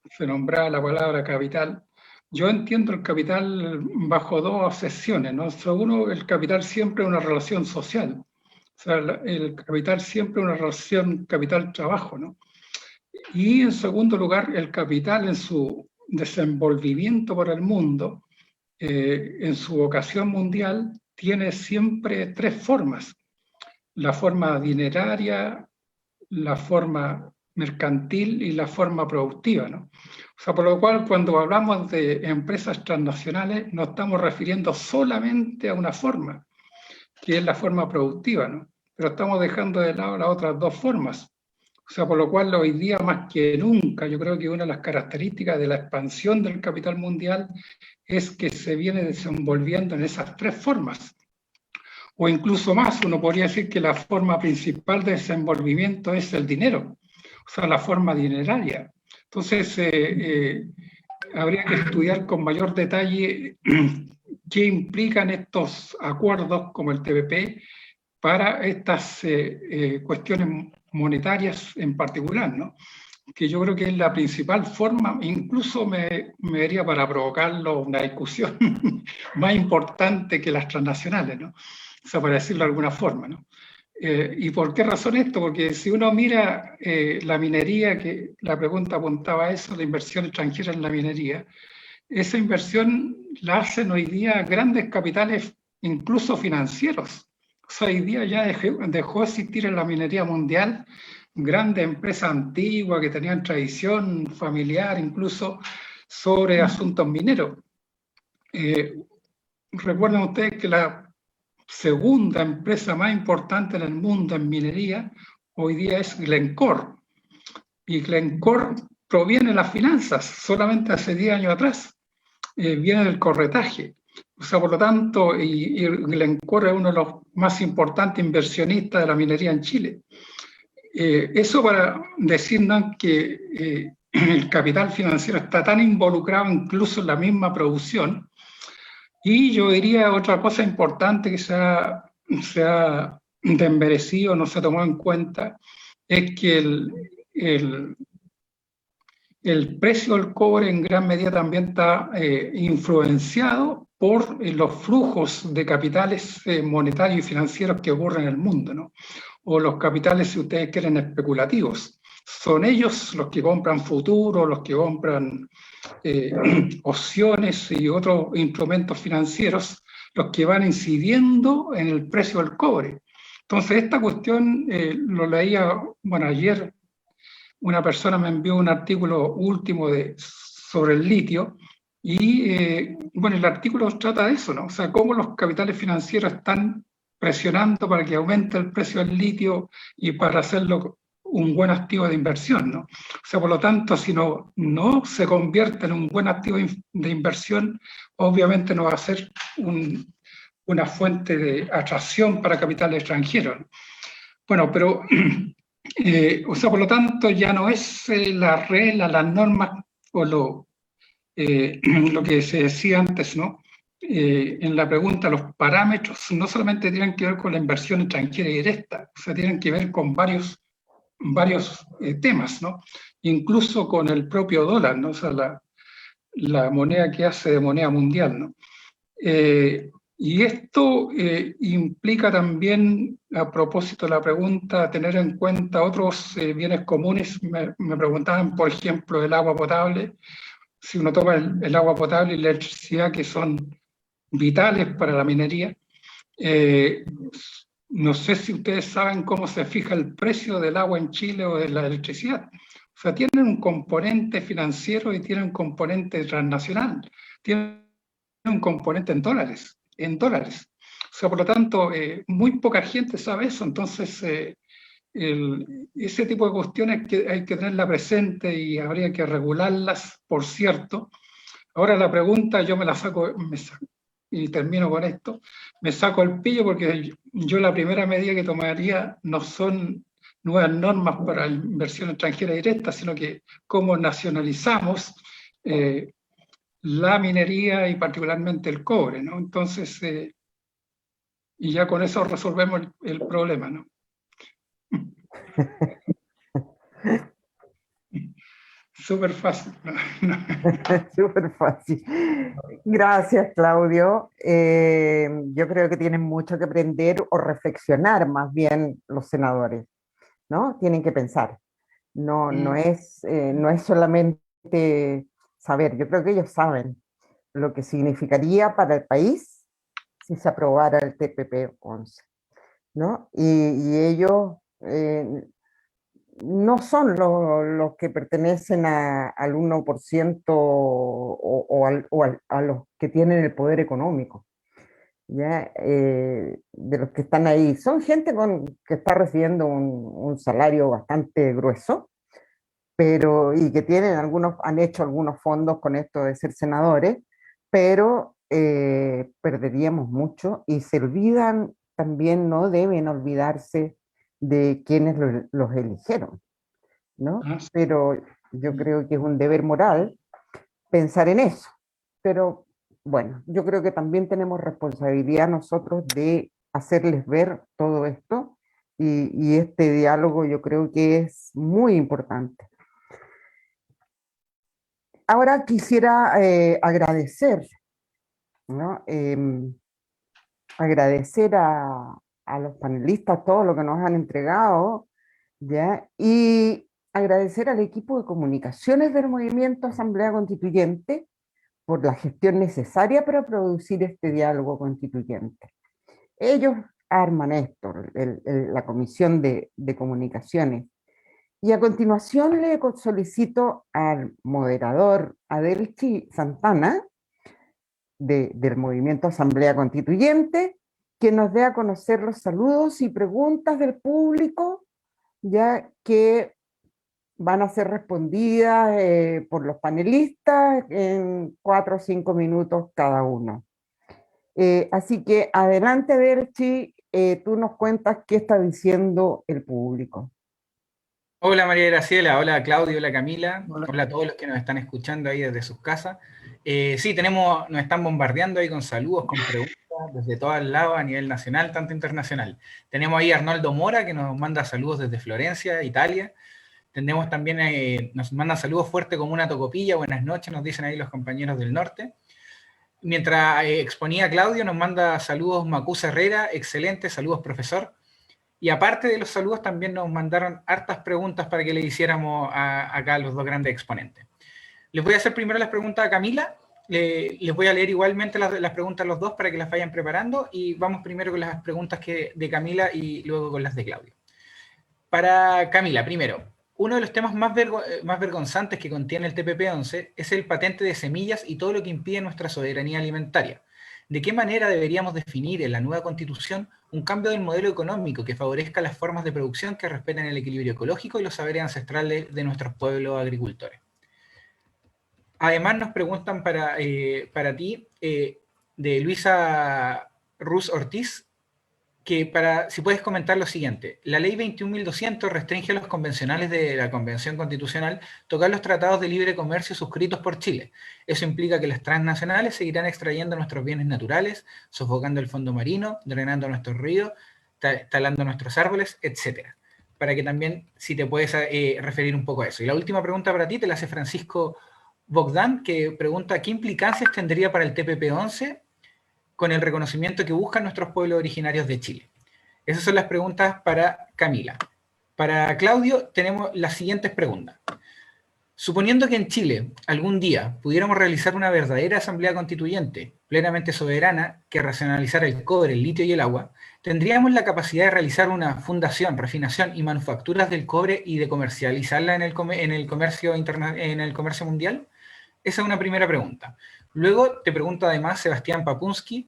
se nombraba la palabra capital, yo entiendo el capital bajo 2 acepciones, ¿no? Uno, el capital siempre es una relación social. O sea, el capital siempre es una relación capital-trabajo, ¿no? Y en segundo lugar, el capital en su desenvolvimiento por el mundo, en su vocación mundial, tiene siempre 3 formas. La forma dineraria, la forma mercantil y la forma productiva, ¿no? O sea, por lo cual, cuando hablamos de empresas transnacionales, no estamos refiriendo solamente a una forma, que es la forma productiva, ¿no? Pero estamos dejando de lado las otras 2 formas. O sea, por lo cual hoy día más que nunca, yo creo que una de las características de la expansión del capital mundial es que se viene desenvolviendo en esas 3 formas. O incluso más, uno podría decir que la forma principal de desenvolvimiento es el dinero, o sea, la forma dineraria. Entonces, habría que estudiar con mayor detalle qué implican estos acuerdos como el TPP para estas cuestiones monetarias en particular, ¿no? Que yo creo que es la principal forma, incluso me daría para provocarlo una discusión más importante que las transnacionales, ¿no? O sea, para decirlo de alguna forma, ¿no? ¿Y por qué razón esto? Porque si uno mira la minería, que la pregunta apuntaba a eso, la inversión extranjera en la minería, esa inversión la hacen hoy día grandes capitales, incluso financieros. O sea, hoy día ya dejó de existir en la minería mundial grandes empresas antiguas que tenían tradición familiar, incluso sobre asuntos mineros. Recuerden ustedes que la segunda empresa más importante en el mundo en minería hoy día es Glencore. Y Glencore proviene de las finanzas, solamente hace 10 años atrás. Viene del corretaje. O sea, por lo tanto, y Glencore es uno de los más importantes inversionistas de la minería en Chile. Eso para decirnos que el capital financiero está tan involucrado incluso en la misma producción. Y yo diría otra cosa importante que se ha desmerecido, no se ha tomado en cuenta, es que el precio del cobre en gran medida también está influenciado por los flujos de capitales monetarios y financieros que ocurren en el mundo, ¿no? O los capitales, si ustedes quieren, especulativos. Son ellos los que compran futuros, los que compran opciones y otros instrumentos financieros, los que van incidiendo en el precio del cobre. Entonces, esta cuestión lo leía, bueno, ayer una persona me envió un artículo último sobre el litio y, bueno, el artículo trata de eso, ¿no? O sea, cómo los capitales financieros están presionando para que aumente el precio del litio y para hacerlo un buen activo de inversión, ¿no? O sea, por lo tanto, si no se convierte en un buen activo de inversión, obviamente no va a ser una fuente de atracción para capital extranjero, ¿no? Bueno, pero, o sea, por lo tanto, ya no es la regla, las normas o lo que se decía antes, ¿no? En la pregunta, los parámetros no solamente tienen que ver con la inversión extranjera directa, o sea, tienen que ver con varios temas, ¿no? Incluso con el propio dólar, ¿no? O sea, la moneda que hace de moneda mundial, ¿no? Y esto implica también, a propósito de la pregunta, tener en cuenta otros bienes comunes. Me preguntaban, por ejemplo, el agua potable. Si uno toma el agua potable y la electricidad, que son vitales para la minería, no sé si ustedes saben cómo se fija el precio del agua en Chile o de la electricidad. O sea, tienen un componente financiero y tienen un componente transnacional. Tienen un componente en dólares, en dólares. O sea, por lo tanto, muy poca gente sabe eso. Entonces, ese tipo de cuestiones que hay que tenerla presente y habría que regularlas, por cierto. Ahora la pregunta yo me la saco, y termino con esto, me saco el pillo porque yo la primera medida que tomaría no son nuevas normas para inversión extranjera directa, sino que cómo nacionalizamos la minería y particularmente el cobre, ¿no? Entonces, y ya con eso resolvemos el problema, ¿no? Súper fácil. Súper fácil. Gracias, Claudio. Yo creo que tienen mucho que aprender o reflexionar más bien los senadores, ¿no? Tienen que pensar. No es solamente saber, yo creo que ellos saben lo que significaría para el país si se aprobara el TPP-11, ¿no? Y ellos no son los que pertenecen al 1% a los que tienen el poder económico, ¿ya? De los que están ahí. Son gente que está recibiendo un salario bastante grueso, y que han hecho algunos fondos con esto de ser senadores, pero perderíamos mucho y se olvidan también, no deben olvidarse de quienes los eligieron, ¿no? Ah, Pero yo creo que es un deber moral pensar en eso. Pero bueno, yo creo que también tenemos responsabilidad nosotros de hacerles ver todo esto y este diálogo yo creo que es muy importante. Ahora quisiera agradecer, ¿no? Agradecer a los panelistas todo lo que nos han entregado, ¿ya? Y agradecer al equipo de comunicaciones del Movimiento Asamblea Constituyente por la gestión necesaria para producir este diálogo constituyente. Ellos arman esto, la Comisión de Comunicaciones. Y a continuación le solicito al moderador Adelchi Santana del Movimiento Asamblea Constituyente que nos dé a conocer los saludos y preguntas del público, ya que van a ser respondidas por los panelistas en 4 o 5 minutos cada uno. Así que adelante, Adelchi, tú nos cuentas qué está diciendo el público. Hola María Graciela, hola Claudio, hola Camila, Hola. hola a todos los que nos están escuchando ahí desde sus casas. Sí, nos están bombardeando ahí con saludos, con preguntas desde todos lados a nivel nacional, tanto internacional. Tenemos ahí a Arnoldo Mora que nos manda saludos desde Florencia, Italia. Tenemos también, nos mandan saludos fuertes como una tocopilla, buenas noches, nos dicen ahí los compañeros del norte. Mientras exponía Claudio, nos manda saludos Macusa Herrera, excelente, saludos profesor. Y aparte de los saludos, también nos mandaron hartas preguntas para que le hiciéramos acá a los dos grandes exponentes. Les voy a hacer primero las preguntas a Camila. Les voy a leer igualmente las preguntas a los dos para que las vayan preparando. Y vamos primero con las preguntas de Camila y luego con las de Claudio. Para Camila, primero, uno de los temas más vergonzantes que contiene el TPP-11 es el patente de semillas y todo lo que impide nuestra soberanía alimentaria. ¿De qué manera deberíamos definir en la nueva Constitución un cambio del modelo económico que favorezca las formas de producción que respeten el equilibrio ecológico y los saberes ancestrales de nuestros pueblos agricultores? Además nos preguntan para ti, de Luisa Ruz Ortiz, que si puedes comentar lo siguiente. La ley 21.200 restringe a los convencionales de la Convención Constitucional tocar los tratados de libre comercio suscritos por Chile. Eso implica que las transnacionales seguirán extrayendo nuestros bienes naturales, sofocando el fondo marino, drenando nuestros ríos, talando nuestros árboles, etc. Para que también, si te puedes referir un poco a eso. Y la última pregunta para ti te la hace Francisco Bogdan, que pregunta, ¿qué implicancias tendría para el TPP-11 con el reconocimiento que buscan nuestros pueblos originarios de Chile? Esas son las preguntas para Camila. Para Claudio tenemos las siguientes preguntas. Suponiendo que en Chile algún día pudiéramos realizar una verdadera asamblea constituyente, plenamente soberana, que racionalizara el cobre, el litio y el agua, ¿tendríamos la capacidad de realizar una fundación, refinación y manufacturas del cobre y de comercializarla en el comercio mundial? Esa es una primera pregunta. Luego te pregunta además Sebastián Papusinski,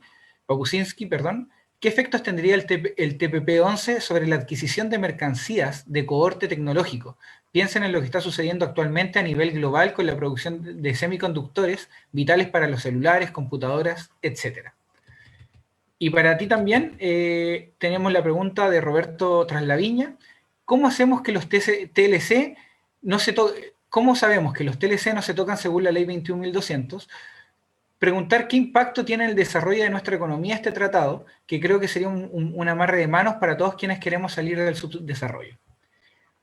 ¿qué efectos tendría el TPP-11 sobre la adquisición de mercancías de cohorte tecnológico? Piensen en lo que está sucediendo actualmente a nivel global con la producción de semiconductores vitales para los celulares, computadoras, etc. Y para ti también tenemos la pregunta de Roberto Traslaviña. ¿Cómo hacemos que los TLC no se toquen? ¿Cómo sabemos que los TLC no se tocan según la ley 21.200? Preguntar qué impacto tiene el desarrollo de nuestra economía este tratado, que creo que sería un amarre de manos para todos quienes queremos salir del subdesarrollo.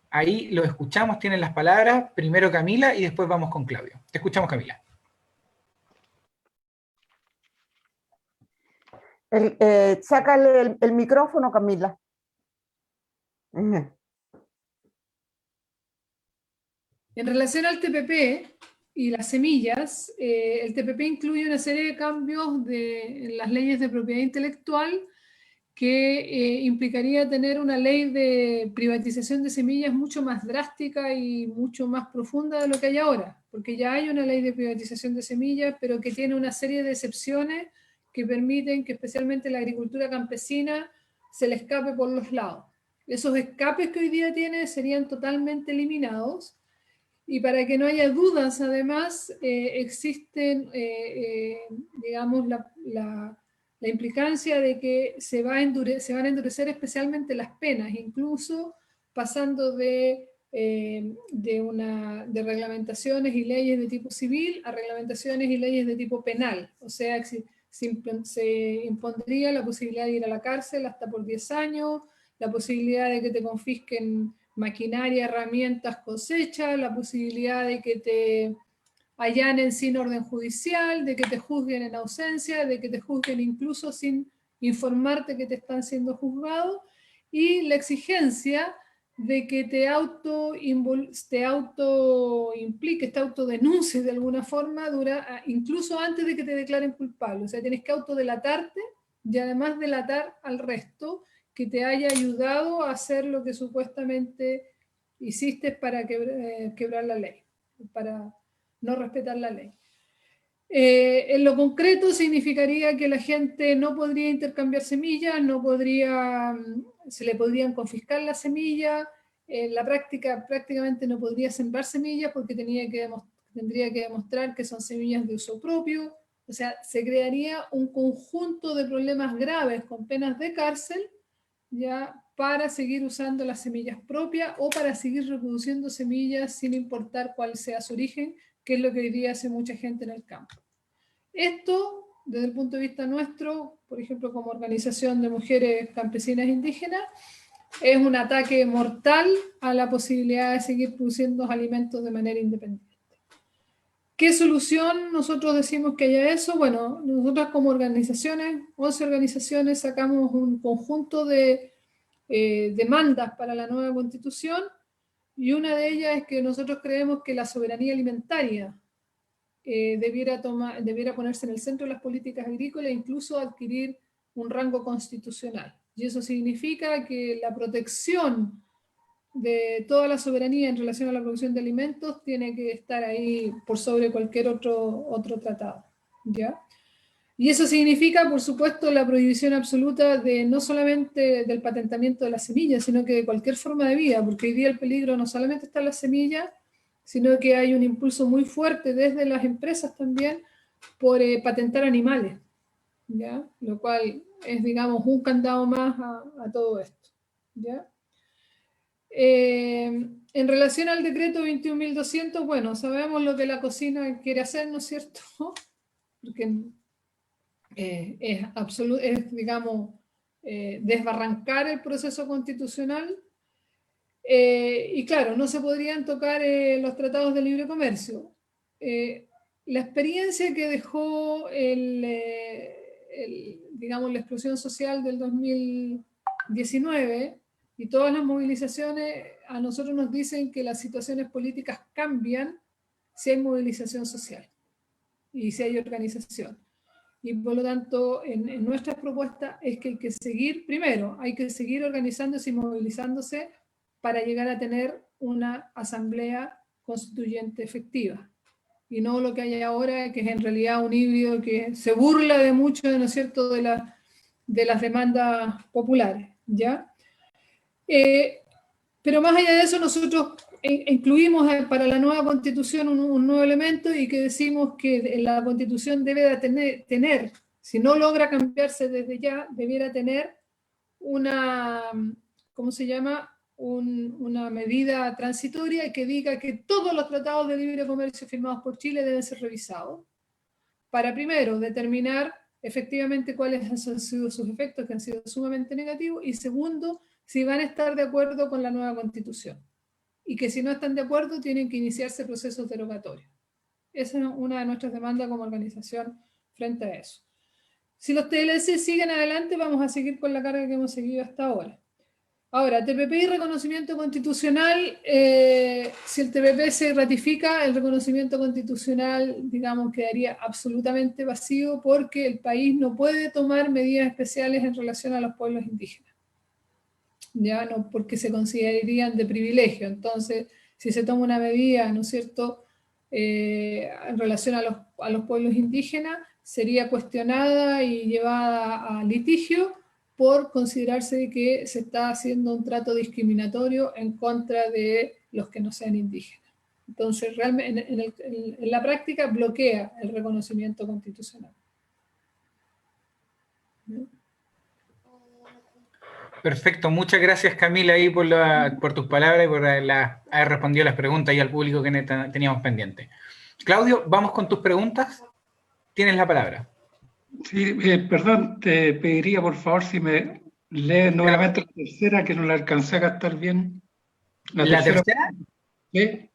Ahí lo escuchamos, tienen las palabras, primero Camila y después vamos con Claudio. Te escuchamos, Camila. Sácale el micrófono, Camila. En relación al TPP y las semillas, el TPP incluye una serie de cambios en las leyes de propiedad intelectual que implicaría tener una ley de privatización de semillas mucho más drástica y mucho más profunda de lo que hay ahora, porque ya hay una ley de privatización de semillas, pero que tiene una serie de excepciones que permiten que especialmente la agricultura campesina se le escape por los lados. Esos escapes que hoy día tiene serían totalmente eliminados. Y para que no haya dudas, además, existen, digamos, la implicancia de que se van a endurecer especialmente las penas, incluso pasando de reglamentaciones y leyes de tipo civil a reglamentaciones y leyes de tipo penal. O sea, se impondría la posibilidad de ir a la cárcel hasta por 10 años, la posibilidad de que te confisquen maquinaria, herramientas, cosecha, la posibilidad de que te allanen sin orden judicial, de que te juzguen en ausencia, de que te juzguen incluso sin informarte que te están siendo juzgados, y la exigencia de que te autoimpliques, te autodenuncies de alguna forma, incluso antes de que te declaren culpable. O sea, tienes que autodelatarte y además delatar al resto que te haya ayudado a hacer lo que supuestamente hiciste para quebrar la ley, para no respetar la ley. En lo concreto significaría que la gente no podría intercambiar semillas, se le podrían confiscar las semillas, en la práctica prácticamente no podría sembrar semillas porque tendría que demostrar que son semillas de uso propio. O sea, se crearía un conjunto de problemas graves con penas de cárcel ya para seguir usando las semillas propias o para seguir reproduciendo semillas sin importar cuál sea su origen, que es lo que hoy día hace mucha gente en el campo. Esto, desde el punto de vista nuestro, por ejemplo, como organización de mujeres campesinas indígenas, es un ataque mortal a la posibilidad de seguir produciendo alimentos de manera independiente. ¿Qué solución nosotros decimos que haya eso? Bueno, nosotras como organizaciones, 11 organizaciones, sacamos un conjunto de demandas para la nueva constitución, y una de ellas es que nosotros creemos que la soberanía alimentaria debiera ponerse en el centro de las políticas agrícolas e incluso adquirir un rango constitucional. Y eso significa que la protección de toda la soberanía en relación a la producción de alimentos tiene que estar ahí por sobre cualquier otro tratado, ¿ya? Y eso significa, por supuesto, la prohibición absoluta de no solamente del patentamiento de las semillas, sino que de cualquier forma de vida, porque hoy día el peligro no solamente está en las semillas, sino que hay un impulso muy fuerte desde las empresas también por patentar animales, ¿ya? Lo cual es, digamos, un candado más a todo esto, ¿ya? En relación al decreto 21.200, bueno, sabemos lo que la cocina quiere hacer, ¿no es cierto? Porque es, digamos, desbarrancar el proceso constitucional. Y claro, no se podrían tocar los tratados de libre comercio. La experiencia que dejó digamos, la explosión social del 2019 y todas las movilizaciones a nosotros nos dicen que las situaciones políticas cambian si hay movilización social y si hay organización. Y por lo tanto, en nuestras propuestas es que hay que seguir, primero, hay que seguir organizándose y movilizándose para llegar a tener una asamblea constituyente efectiva. Y no lo que hay ahora, que es en realidad un híbrido que se burla de mucho, ¿no es cierto?, de las demandas populares, ¿ya? Pero más allá de eso, nosotros incluimos para la nueva Constitución un nuevo elemento y que decimos que la Constitución debe tener, si no logra cambiarse desde ya, debiera tener una, ¿cómo se llama?, una medida transitoria que diga que todos los tratados de libre comercio firmados por Chile deben ser revisados para, primero, determinar efectivamente cuáles han sido sus efectos, que han sido sumamente negativos, y segundo, si van a estar de acuerdo con la nueva Constitución. Y que si no están de acuerdo, tienen que iniciarse procesos derogatorios. Esa es una de nuestras demandas como organización frente a eso. Si los TLC siguen adelante, vamos a seguir con la carga que hemos seguido hasta ahora. Ahora, TPP y reconocimiento constitucional, si el TPP se ratifica, el reconocimiento constitucional, digamos, quedaría absolutamente vacío porque el país no puede tomar medidas especiales en relación a los pueblos indígenas. Ya no, porque se considerarían de privilegio. Entonces, si se toma una medida, ¿no es cierto?, en relación a los pueblos indígenas, sería cuestionada y llevada a litigio por considerarse que se está haciendo un trato discriminatorio en contra de los que no sean indígenas. Entonces, realmente, en la práctica bloquea el reconocimiento constitucional. ¿No? Perfecto, muchas gracias Camila ahí por tus palabras y por haber respondido las preguntas y al público que teníamos pendiente. Claudio, vamos con tus preguntas. Tienes la palabra. Sí, perdón, te pediría por favor si me lees nuevamente la tercera, que no la alcancé a captar bien. ¿La tercera? ¿Sí?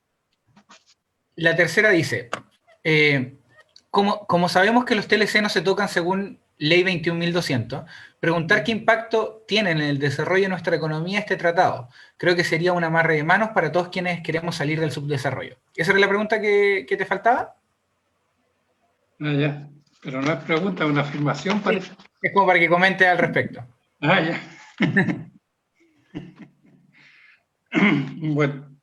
La tercera dice, como sabemos que los TLC no se tocan según Ley 21.200, preguntar qué impacto tiene en el desarrollo de nuestra economía este tratado. Creo que sería un amarre de manos para todos quienes queremos salir del subdesarrollo. ¿Esa era la pregunta que te faltaba? Ah, ya. Pero no es pregunta, es una afirmación, parece. Es como para que comente al respecto. Ah, ya. Bueno,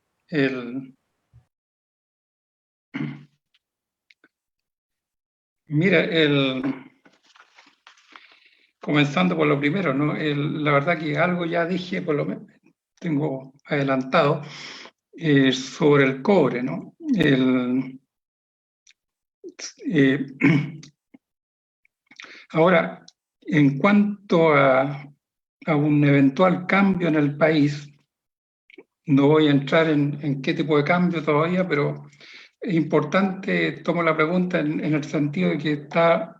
mira, comenzando por lo primero, ¿no? La verdad que algo ya dije, por lo menos tengo adelantado, sobre el cobre, ¿no? Ahora, en cuanto a un eventual cambio en el país, no voy a entrar en qué tipo de cambio todavía, pero es importante, tomo la pregunta en el sentido de que está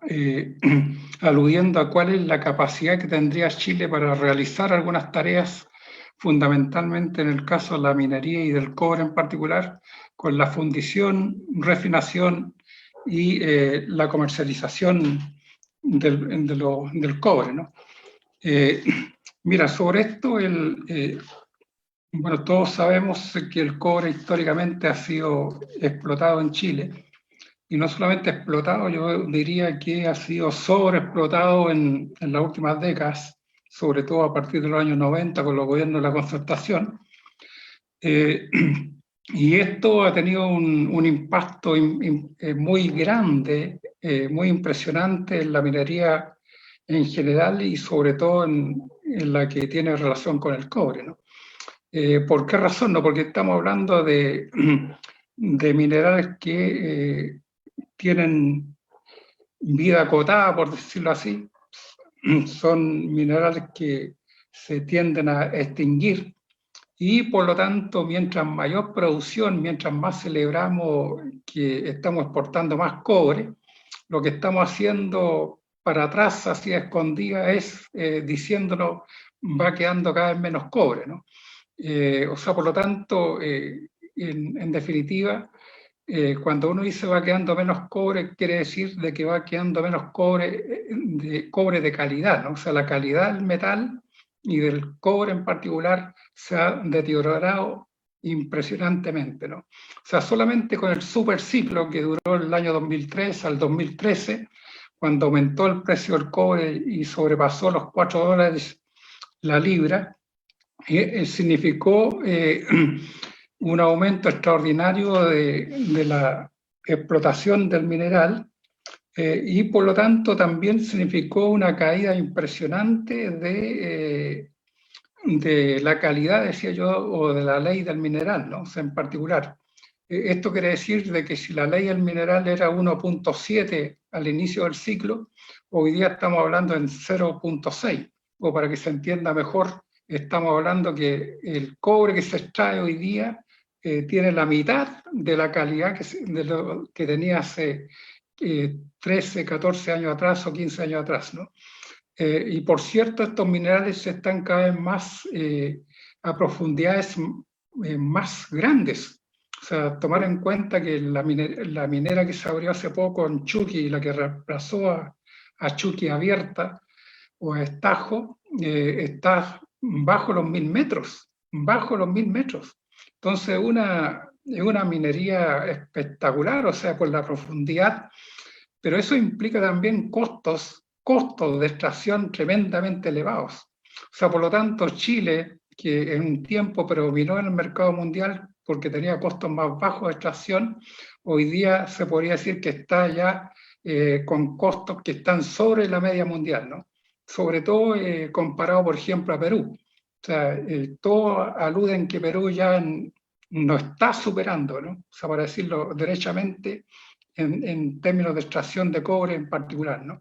aludiendo a cuál es la capacidad que tendría Chile para realizar algunas tareas, fundamentalmente en el caso de la minería y del cobre en particular, con la fundición, refinación y la comercialización del cobre, ¿no? Mira, sobre esto, bueno, todos sabemos que el cobre históricamente ha sido explotado en Chile, y no solamente explotado, yo diría que ha sido sobreexplotado en las últimas décadas, sobre todo a partir de los años 90 con los gobiernos de la Concertación. Y esto ha tenido un impacto muy grande, muy impresionante en la minería en general y sobre todo en la que tiene relación con el cobre, ¿no? ¿Por qué razón? No, porque estamos hablando de minerales que tienen vida acotada, por decirlo así. Son minerales que se tienden a extinguir y por lo tanto, mientras mayor producción, mientras más celebramos que estamos exportando más cobre, lo que estamos haciendo para atrás, así escondida, es diciéndonos va quedando cada vez menos cobre, ¿no? O sea, por lo tanto, en definitiva, cuando uno dice va quedando menos cobre, quiere decir de que va quedando menos cobre de calidad, ¿no? O sea, la calidad del metal y del cobre en particular se ha deteriorado impresionantemente, ¿no? O sea, solamente con el superciclo que duró el año 2003 al 2013, cuando aumentó el precio del cobre y sobrepasó los $4 la libra, significó un aumento extraordinario de la explotación del mineral y por lo tanto también significó una caída impresionante de la calidad, decía yo, o de la ley del mineral, ¿no? O sea, en particular. Esto quiere decir de que si la ley del mineral era 1.7 al inicio del ciclo, hoy día estamos hablando en 0.6, o para que se entienda mejor, estamos hablando que el cobre que se extrae hoy día tiene la mitad de la calidad de lo que tenía hace 13, 14 años atrás o 15 años atrás, ¿no? Y por cierto, estos minerales están cada vez más a profundidades más grandes. O sea, tomar en cuenta que la minera que se abrió hace poco en Chuqui, la que reemplazó a Chuqui abierta o a Estajo, está bajo los 1000 metros, bajo los 1000 metros. Entonces, es una minería espectacular, o sea, por la profundidad, pero eso implica también costos de extracción tremendamente elevados. O sea, por lo tanto, Chile, que en un tiempo predominó en el mercado mundial porque tenía costos más bajos de extracción, hoy día se podría decir que está ya con costos que están sobre la media mundial, ¿no? Sobre todo comparado, por ejemplo, a Perú. O sea, todo alude en que Perú ya no está superando, ¿no? O sea, para decirlo derechamente, en términos de extracción de cobre en particular, ¿no?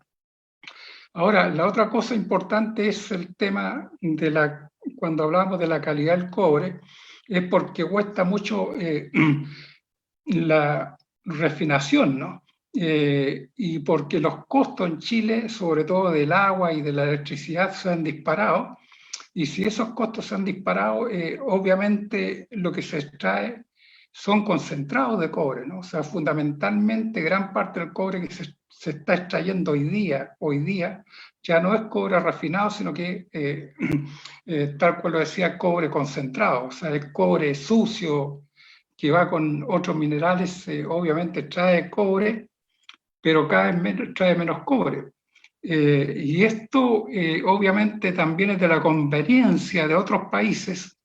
Ahora, la otra cosa importante es el tema cuando hablamos de la calidad del cobre, es porque cuesta mucho la refinación, ¿no? Y porque los costos en Chile, sobre todo del agua y de la electricidad, se han disparado. Y si esos costos se han disparado, obviamente lo que se extrae son concentrados de cobre, ¿no? O sea, fundamentalmente gran parte del cobre que se está extrayendo hoy día ya no es cobre refinado, sino que, tal cual lo decía, cobre concentrado, o sea, el cobre sucio que va con otros minerales, obviamente trae cobre, pero cada vez trae menos cobre. Y esto obviamente también es de la conveniencia de otros países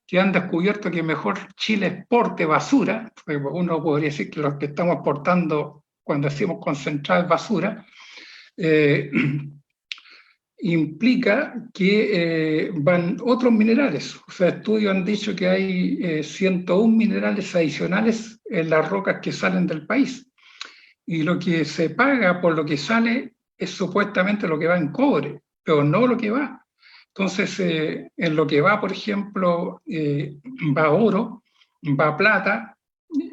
que han descubierto que mejor Chile exporte basura, porque uno podría decir que los que estamos exportando cuando decimos concentrado es basura, implica que van otros minerales. O sea, estudios han dicho que hay 101 minerales adicionales en las rocas que salen del país. Y lo que se paga por lo que sale es supuestamente lo que va en cobre, pero no lo que va. Entonces, en lo que va, por ejemplo, va oro, va plata,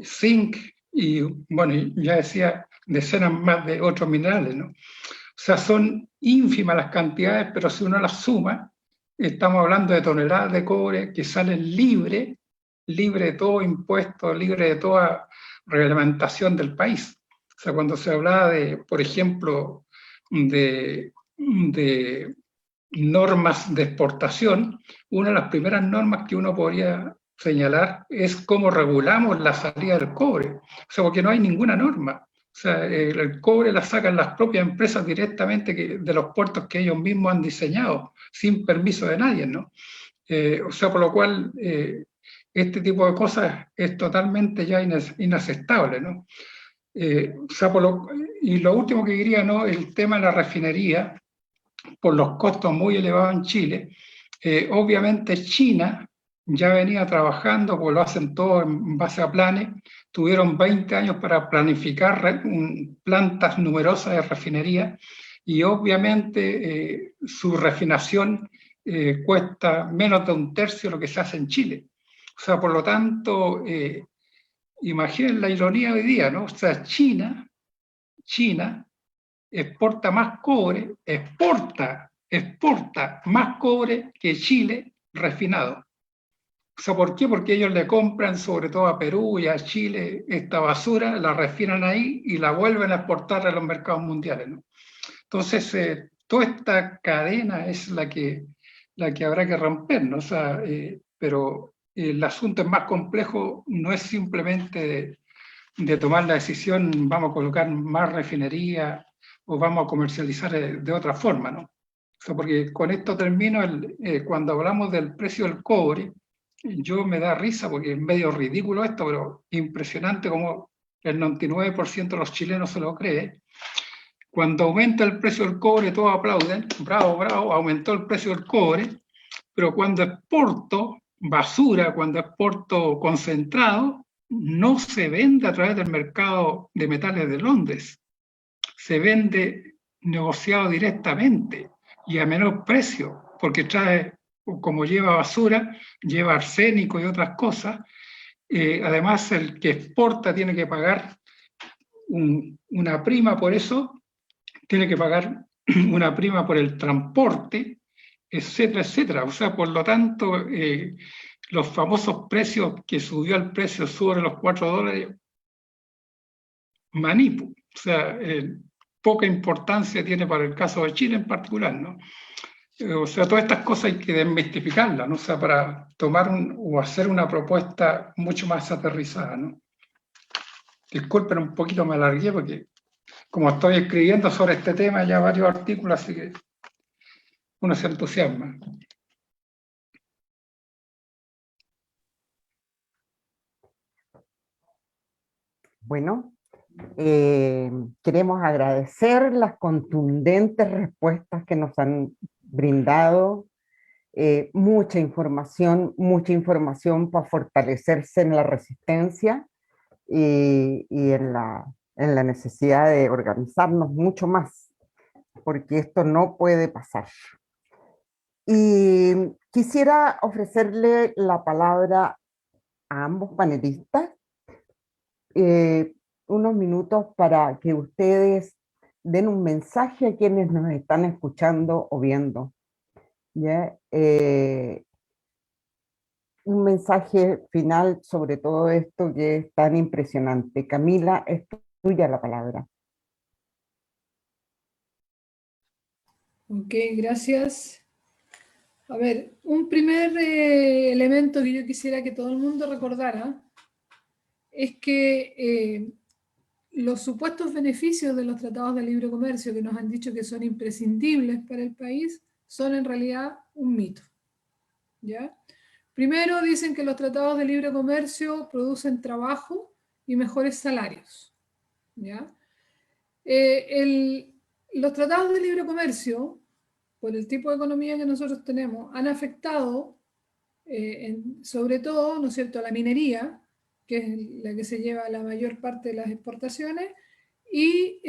zinc y, bueno, ya decía, decenas más de otros minerales, ¿no? O sea, son ínfimas las cantidades, pero si uno las suma, estamos hablando de toneladas de cobre que salen libre de todo impuesto, libre de toda reglamentación del país. O sea, cuando se hablaba de, por ejemplo, de normas de exportación, una de las primeras normas que uno podría señalar es cómo regulamos la salida del cobre. O sea, porque no hay ninguna norma. O sea, el cobre la sacan las propias empresas directamente de los puertos que ellos mismos han diseñado, sin permiso de nadie, ¿no? O sea, por lo cual este tipo de cosas es totalmente ya inaceptable, ¿no? O sea, y lo último que diría, ¿no? El tema de la refinería, por los costos muy elevados en Chile, obviamente China ya venía trabajando, pues lo hacen todo en base a planes, tuvieron 20 años para planificar plantas numerosas de refinería y obviamente su refinación cuesta menos de un tercio de lo que se hace en Chile. O sea, por lo tanto, imaginen la ironía hoy día, ¿no? O sea, China exporta más cobre, exporta más cobre que Chile refinado. O sea, ¿por qué? Porque ellos le compran, sobre todo a Perú y a Chile, esta basura, la refinan ahí y la vuelven a exportar a los mercados mundiales, ¿no? Entonces, toda esta cadena es la que habrá que romper, ¿no? O sea, pero el asunto es más complejo, no es simplemente de tomar la decisión, vamos a colocar más refinería o vamos a comercializar de otra forma, ¿no? O sea, porque con esto termino, cuando hablamos del precio del cobre, yo me da risa porque es medio ridículo esto, pero impresionante como el 99% de los chilenos se lo cree. Cuando aumenta el precio del cobre, todos aplauden, bravo, bravo, aumentó el precio del cobre, pero cuando exporto basura, cuando exporto concentrado, no se vende a través del mercado de metales de Londres, se vende negociado directamente y a menor precio, porque trae, como lleva basura, lleva arsénico y otras cosas. Además, el que exporta tiene que pagar una prima por eso, tiene que pagar una prima por el transporte, etcétera, etcétera. O sea, por lo tanto, los famosos precios que subió el precio sobre los $4, manipu. O sea, poca importancia tiene para el caso de Chile en particular, ¿no? O sea, todas estas cosas hay que desmistificarlas, ¿no? O sea, para tomar o hacer una propuesta mucho más aterrizada, ¿no? Disculpen, un poquito me alargué porque como estoy escribiendo sobre este tema ya varios artículos, así que uno se entusiasma. Bueno, queremos agradecer las contundentes respuestas que nos han brindado, mucha información para fortalecerse en la resistencia y en la necesidad de organizarnos mucho más, porque esto no puede pasar. Y quisiera ofrecerle la palabra a ambos panelistas, unos minutos para que ustedes den un mensaje a quienes nos están escuchando o viendo. ¿Ya? Un mensaje final sobre todo esto que es tan impresionante. Camila, es tuya la palabra. Ok, gracias. A ver, un primer elemento que yo quisiera que todo el mundo recordara es que los supuestos beneficios de los tratados de libre comercio que nos han dicho que son imprescindibles para el país son en realidad un mito. ¿Ya? Primero dicen que los tratados de libre comercio producen trabajo y mejores salarios. ¿Ya? Los tratados de libre comercio, por el tipo de economía que nosotros tenemos, han afectado sobre todo, ¿no es cierto?, a la minería, que es la que se lleva la mayor parte de las exportaciones, y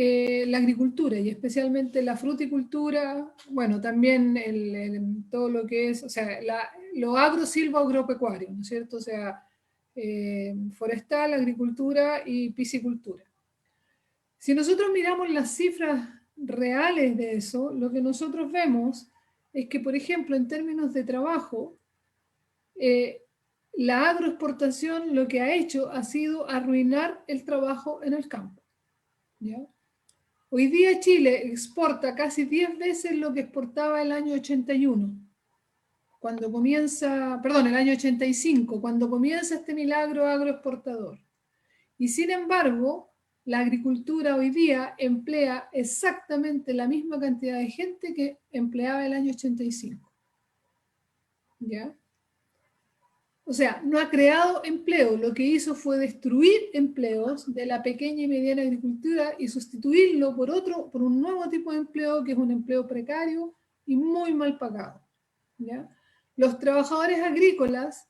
la agricultura, y especialmente la fruticultura, bueno, también todo lo que es, o sea, lo agro, silvo, agropecuario, ¿no es cierto? O sea, forestal, agricultura y piscicultura. Si nosotros miramos las cifras reales de eso, lo que nosotros vemos es que, por ejemplo, en términos de trabajo, la agroexportación lo que ha hecho ha sido arruinar el trabajo en el campo. ¿Ya? Hoy día Chile exporta casi 10 veces lo que exportaba el año 81, cuando comienza, perdón, el año 85, cuando comienza este milagro agroexportador. Y sin embargo, la agricultura hoy día emplea exactamente la misma cantidad de gente que empleaba el año 85. ¿Ya? O sea, no ha creado empleo, lo que hizo fue destruir empleos de la pequeña y mediana agricultura y sustituirlo por un nuevo tipo de empleo que es un empleo precario y muy mal pagado. ¿Ya? Los trabajadores agrícolas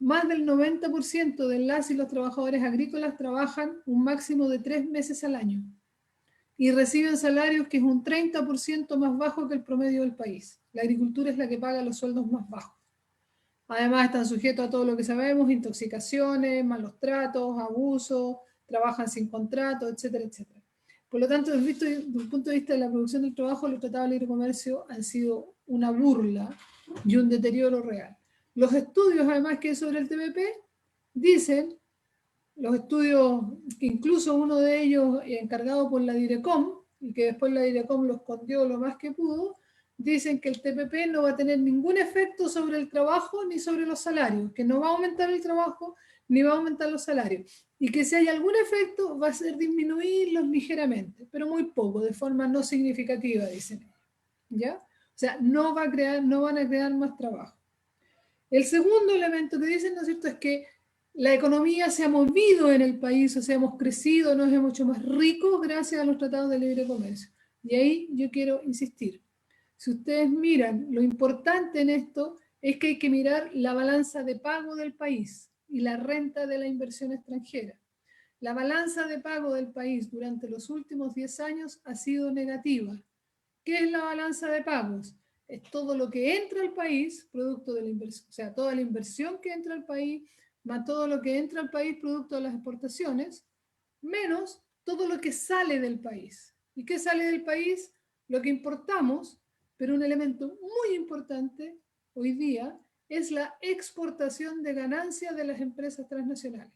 más del 90% de las y los trabajadores agrícolas trabajan un máximo de 3 meses al año y reciben salarios que es un 30% más bajo que el promedio del país. La agricultura es la que paga los sueldos más bajos. Además están sujetos a todo lo que sabemos, intoxicaciones, malos tratos, abusos, trabajan sin contrato, etcétera, etcétera. Por lo tanto, desde el punto de vista de la producción del trabajo, los tratados de libre comercio han sido una burla y un deterioro real. Los estudios, además, que hay sobre el TPP, dicen, los estudios, que incluso uno de ellos encargado por la Direcom, y que después la Direcom lo escondió lo más que pudo, dicen que el TPP no va a tener ningún efecto sobre el trabajo ni sobre los salarios, que no va a aumentar el trabajo ni va a aumentar los salarios, y que si hay algún efecto va a ser disminuirlos ligeramente, pero muy poco, de forma no significativa, dicen ellos, ¿ya? O sea, no van a crear más trabajo. El segundo elemento que dicen, ¿no es cierto?, es que la economía se ha movido en el país, o sea, hemos crecido, nos hemos hecho más ricos gracias a los tratados de libre comercio. Y ahí yo quiero insistir. Si ustedes miran, lo importante en esto es que hay que mirar la balanza de pago del país y la renta de la inversión extranjera. La balanza de pago del país durante los últimos 10 años ha sido negativa. ¿Qué es la balanza de pagos? Es todo lo que entra al país, producto de la inversión, o sea, toda la inversión que entra al país, más todo lo que entra al país, producto de las exportaciones, menos todo lo que sale del país. ¿Y qué sale del país? Lo que importamos, pero un elemento muy importante hoy día es la exportación de ganancias de las empresas transnacionales,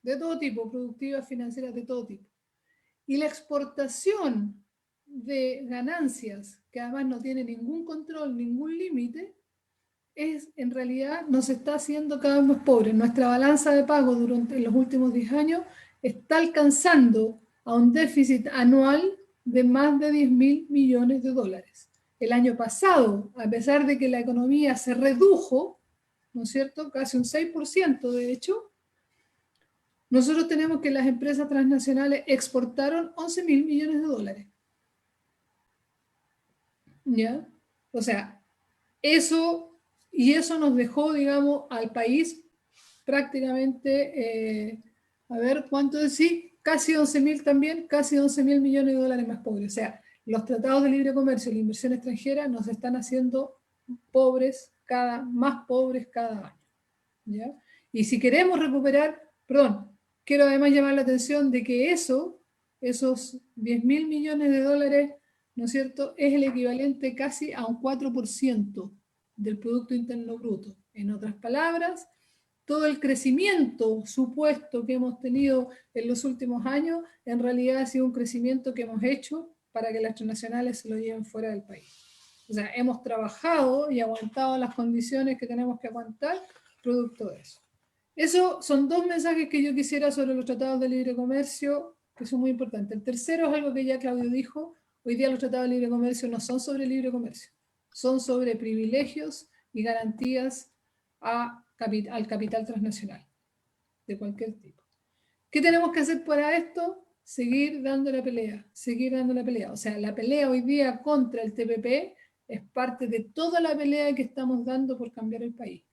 de todo tipo, productivas, financieras, de todo tipo. Y la exportación de ganancias, que además no tiene ningún control, ningún límite, en realidad nos está haciendo cada vez más pobres. Nuestra balanza de pago durante los últimos 10 años está alcanzando a un déficit anual de más de 10.000 millones de dólares. El año pasado, a pesar de que la economía se redujo, ¿no es cierto?, casi un 6% de hecho, nosotros tenemos que las empresas transnacionales exportaron 11.000 millones de dólares. ¿Ya? O sea, eso nos dejó, digamos, al país prácticamente, a ver, ¿cuánto es? Sí, casi 11.000 también, casi 11.000 millones de dólares más pobres. O sea, los tratados de libre comercio y la inversión extranjera nos están haciendo más pobres cada año. ¿Ya? Y si queremos recuperar, quiero además llamar la atención de que esos 10.000 millones de dólares, ¿no es cierto?, es el equivalente casi a un 4% del Producto Interno Bruto. En otras palabras, todo el crecimiento supuesto que hemos tenido en los últimos años, en realidad ha sido un crecimiento que hemos hecho para que las transnacionales se lo lleven fuera del país. O sea, hemos trabajado y aguantado las condiciones que tenemos que aguantar producto de eso. Esos son dos mensajes que yo quisiera sobre los tratados de libre comercio, que son muy importantes. El tercero es algo que ya Claudio dijo. Hoy día los tratados de libre comercio no son sobre libre comercio, son sobre privilegios y garantías al capital transnacional, de cualquier tipo. ¿Qué tenemos que hacer para esto? Seguir dando la pelea, seguir dando la pelea. O sea, la pelea hoy día contra el TPP es parte de toda la pelea que estamos dando por cambiar el país.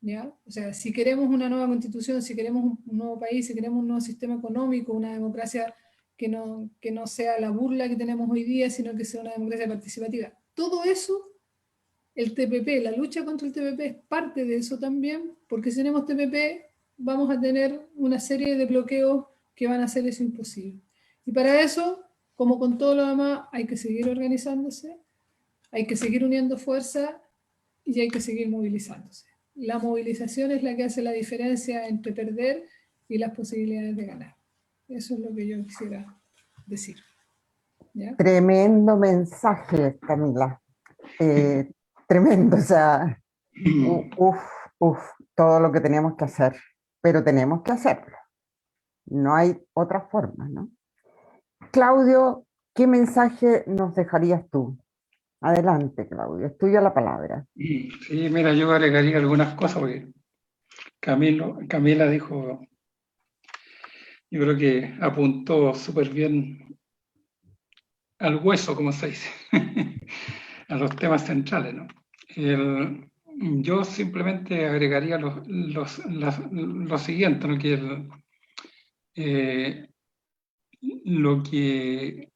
¿Ya? O sea, si queremos una nueva constitución, si queremos un nuevo país, si queremos un nuevo sistema económico, una democracia que no sea la burla que tenemos hoy día, sino que sea una democracia participativa. Todo eso, el TPP, la lucha contra el TPP es parte de eso también, porque si tenemos TPP vamos a tener una serie de bloqueos que van a hacer eso imposible. Y para eso, como con todo lo demás, hay que seguir organizándose, hay que seguir uniendo fuerza y hay que seguir movilizándose. La movilización es la que hace la diferencia entre perder y las posibilidades de ganar. Eso es lo que yo quisiera decir. ¿Ya? Tremendo mensaje, Camila. Tremendo, o sea, todo lo que teníamos que hacer, pero tenemos que hacerlo. No hay otra forma, ¿no? Claudio, ¿qué mensaje nos dejarías tú? Adelante, Claudio, es tuya la palabra. Sí, mira, yo agregaría algunas cosas, porque Camila dijo, yo creo que apuntó súper bien al hueso, como se dice, a los temas centrales, ¿no? yo simplemente agregaría lo siguiente, ¿no? Lo que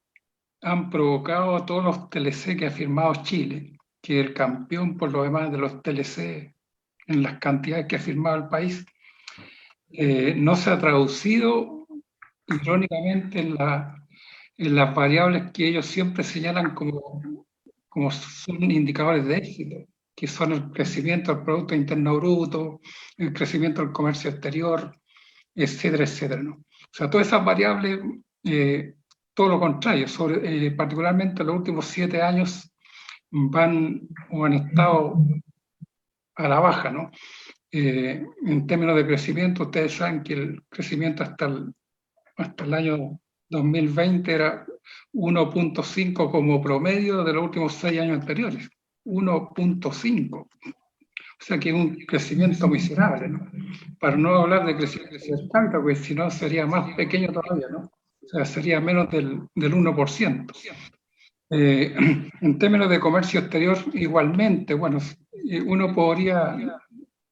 han provocado todos los TLC que ha firmado Chile, que el campeón por lo demás de los TLC en las cantidades que ha firmado el país, no se ha traducido irónicamente en las variables que ellos siempre señalan como son indicadores de éxito, que son el crecimiento del Producto Interno Bruto, el crecimiento del comercio exterior, etcétera, etcétera, ¿no? O sea, todas esas variables, todo lo contrario, particularmente en los últimos 7 años van o han estado a la baja, ¿no? En términos de crecimiento, ustedes saben que el crecimiento hasta el año 2020 era 1.5 como promedio de los últimos 6 años anteriores. 1.5. O sea que es un crecimiento miserable, ¿no? Para no hablar de crecimiento tanto, porque si no sería más pequeño todavía, ¿no? O sea, sería menos del 1%. En términos de comercio exterior, igualmente, bueno, uno podría,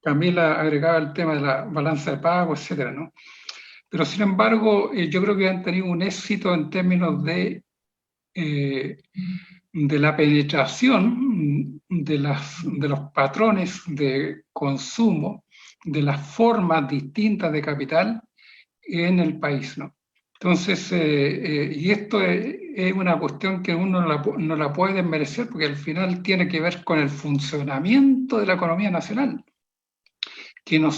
Camila agregaba el tema de la balanza de pago, etcétera, ¿no? Pero sin embargo, yo creo que han tenido un éxito en términos de la penetración de los patrones de consumo, de las formas distintas de capital en el país, ¿no? Entonces, y esto es una cuestión que uno no la puede desmerecer porque al final tiene que ver con el funcionamiento de la economía nacional, que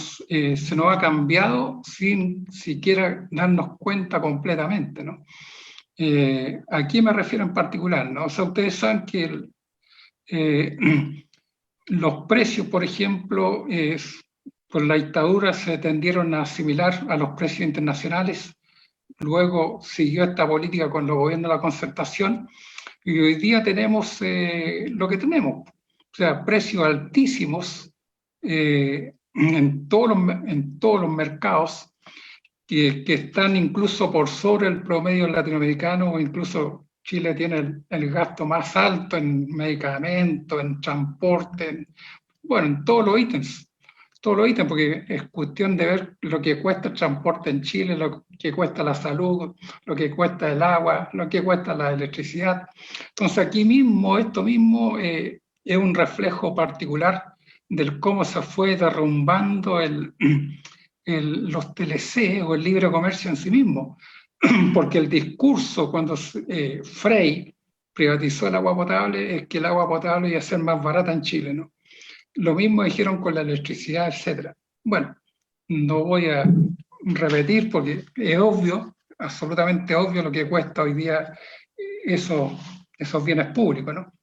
se nos ha cambiado sin siquiera darnos cuenta completamente, ¿no? ¿A qué me refiero en particular, no? O sea, ustedes saben que los precios, por ejemplo, por la dictadura se tendieron a asimilar a los precios internacionales. Luego siguió esta política con los gobiernos de la concertación y hoy día tenemos lo que tenemos, o sea, precios altísimos en todos los mercados que están incluso por sobre el promedio latinoamericano, o incluso Chile tiene el gasto más alto en medicamentos, en transporte, bueno, en todos los ítems, porque es cuestión de ver lo que cuesta el transporte en Chile, lo que cuesta la salud, lo que cuesta el agua, lo que cuesta la electricidad. Entonces aquí mismo, esto mismo es un reflejo particular del cómo se fue derrumbando los TLC o el libre comercio en sí mismo, porque el discurso cuando Frey privatizó el agua potable es que el agua potable iba a ser más barata en Chile, ¿no? Lo mismo dijeron con la electricidad, etc. Bueno, no voy a repetir porque es obvio, absolutamente obvio lo que cuesta hoy día esos bienes públicos, ¿no?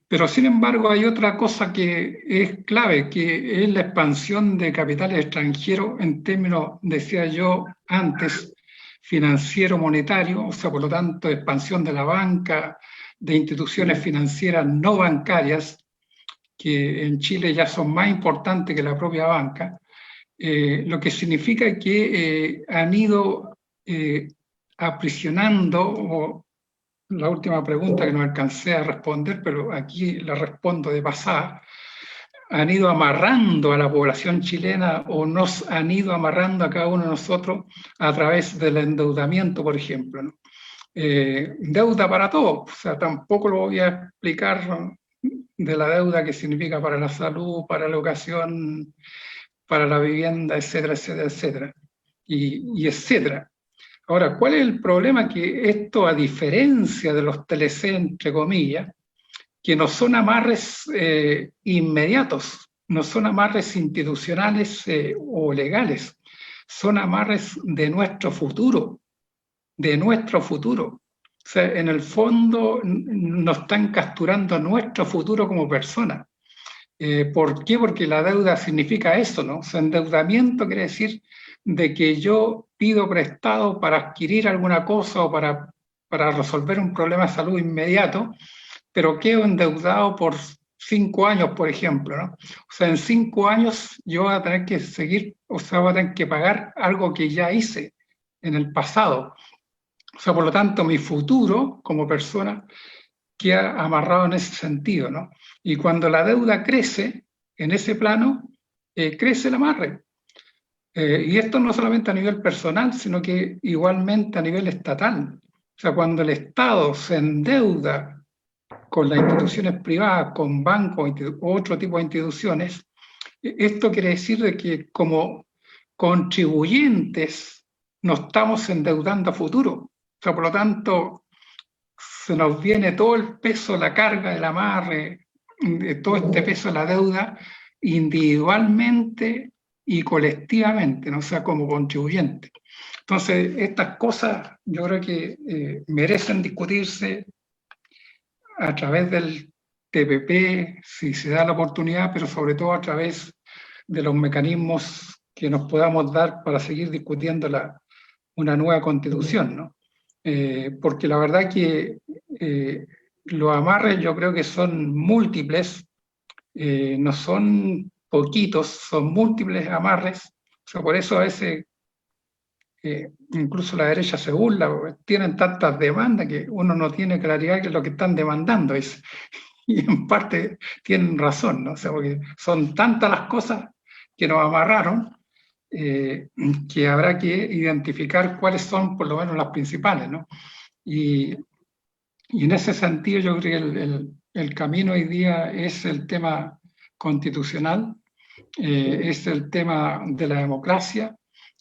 Pero sin embargo hay otra cosa que es clave, que es la expansión de capitales extranjeros en términos, decía yo antes, financiero monetario, o sea, por lo tanto, expansión de la banca, de instituciones financieras no bancarias, que en Chile ya son más importantes que la propia banca, lo que significa que han ido aprisionando, la última pregunta que no alcancé a responder, pero aquí la respondo de pasada, han ido amarrando a la población chilena o nos han ido amarrando a cada uno de nosotros a través del endeudamiento, por ejemplo, ¿no? Deuda para todo, o sea, tampoco lo voy a explicar de la deuda que significa para la salud, para la educación, para la vivienda, etcétera, etcétera, etcétera, y etcétera. Ahora, ¿cuál es el problema? Que esto, a diferencia de los TLC, entre comillas, que no son amarres inmediatos, no son amarres institucionales o legales, son amarres de nuestro futuro, O sea, en el fondo nos están capturando nuestro futuro como personas. ¿Por qué? Porque la deuda significa eso, ¿no? O sea, endeudamiento quiere decir de que yo pido prestado para adquirir alguna cosa o para resolver un problema de salud inmediato, pero quedo endeudado por 5 años, por ejemplo, ¿no? O sea, en 5 años yo voy a tener que seguir, o sea, voy a tener que pagar algo que ya hice en el pasado. O sea, por lo tanto, mi futuro como persona queda amarrado en ese sentido, ¿no? Y cuando la deuda crece en ese plano, crece el amarre. Y esto no solamente a nivel personal, sino que igualmente a nivel estatal. O sea, cuando el Estado se endeuda con las instituciones privadas, con bancos u otro tipo de instituciones, esto quiere decir de que como contribuyentes nos estamos endeudando a futuro. O sea, por lo tanto, se nos viene todo el peso, la carga del amarre, todo este peso de la deuda individualmente y colectivamente, ¿no? O sea, como contribuyente. Entonces, estas cosas yo creo que merecen discutirse a través del TPP, si se da la oportunidad, pero sobre todo a través de los mecanismos que nos podamos dar para seguir discutiendo una nueva constitución, ¿no? Porque la verdad que los amarres yo creo que son múltiples, no son poquitos, son múltiples amarres. O sea, por eso a veces incluso la derecha se burla, porque tienen tantas demandas que uno no tiene claridad de lo que están demandando. Y en parte tienen razón, ¿no? O sea, porque son tantas las cosas que nos amarraron que habrá que identificar cuáles son por lo menos las principales, ¿no? Y en ese sentido yo creo que el camino hoy día es el tema constitucional, es el tema de la democracia,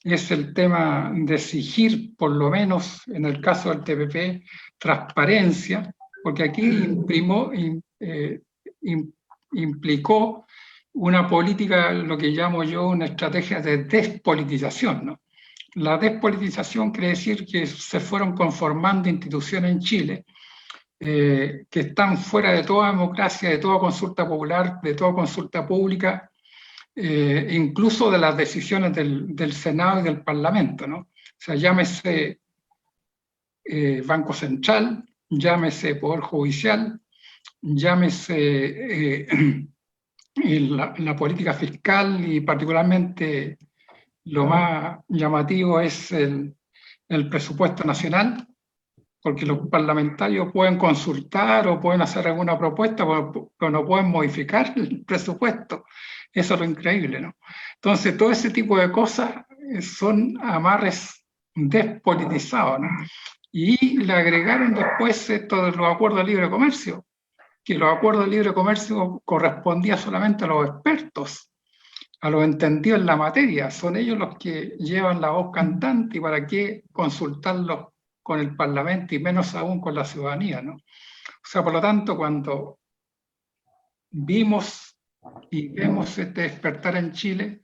es el tema de exigir, por lo menos en el caso del TPP, transparencia, porque aquí implicó una política, lo que llamo yo una estrategia de despolitización, ¿no? La despolitización quiere decir que se fueron conformando instituciones en Chile que están fuera de toda democracia, de toda consulta popular, de toda consulta pública, incluso de las decisiones del Senado y del Parlamento, ¿no? O sea, llámese Banco Central, llámese Poder Judicial, llámese la política fiscal y particularmente lo más llamativo es el presupuesto nacional, porque los parlamentarios pueden consultar o pueden hacer alguna propuesta, pero no pueden modificar el presupuesto. Eso es lo increíble, ¿no? Entonces, todo ese tipo de cosas son amarres despolitizados, ¿no? Y le agregaron después esto de los acuerdos de libre comercio, que los acuerdos de libre comercio correspondían solamente a los expertos, a los entendidos en la materia. Son ellos los que llevan la voz cantante y para qué consultarlos con el Parlamento y menos aún con la ciudadanía, ¿no? O sea, por lo tanto, cuando vimos y vemos este despertar en Chile,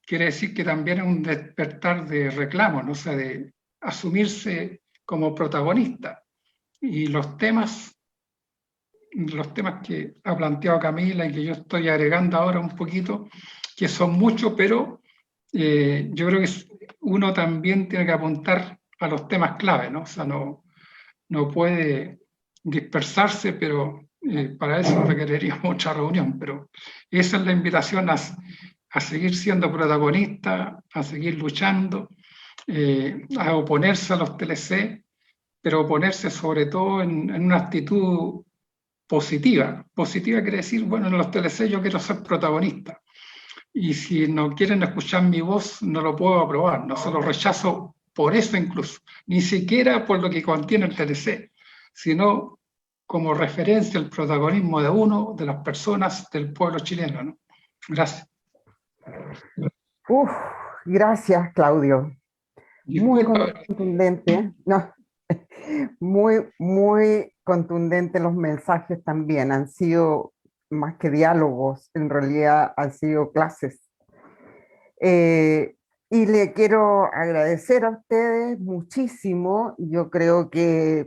quiere decir que también es un despertar de reclamo, ¿no? O sea, de asumirse como protagonista. Y los temas que ha planteado Camila y que yo estoy agregando ahora un poquito, que son muchos, pero yo creo que uno también tiene que apuntar a los temas clave, ¿no? O sea, no puede dispersarse, pero para eso requeriría mucha reunión. Pero esa es la invitación a seguir siendo protagonista, a seguir luchando, a oponerse a los TLC, pero oponerse sobre todo en una actitud positiva. Positiva quiere decir, bueno, en los TLC yo quiero ser protagonista. Y si no quieren escuchar mi voz, no lo puedo aprobar, no se lo rechazo por eso incluso, ni siquiera por lo que contiene el TLC, sino como referencia al protagonismo de uno, de las personas, del pueblo chileno, ¿no? Gracias. Uf, gracias, Claudio. Muy Disculpa, contundente, no, muy contundente los mensajes también. Han sido más que diálogos, en realidad han sido clases. Y le quiero agradecer a ustedes muchísimo. Yo creo que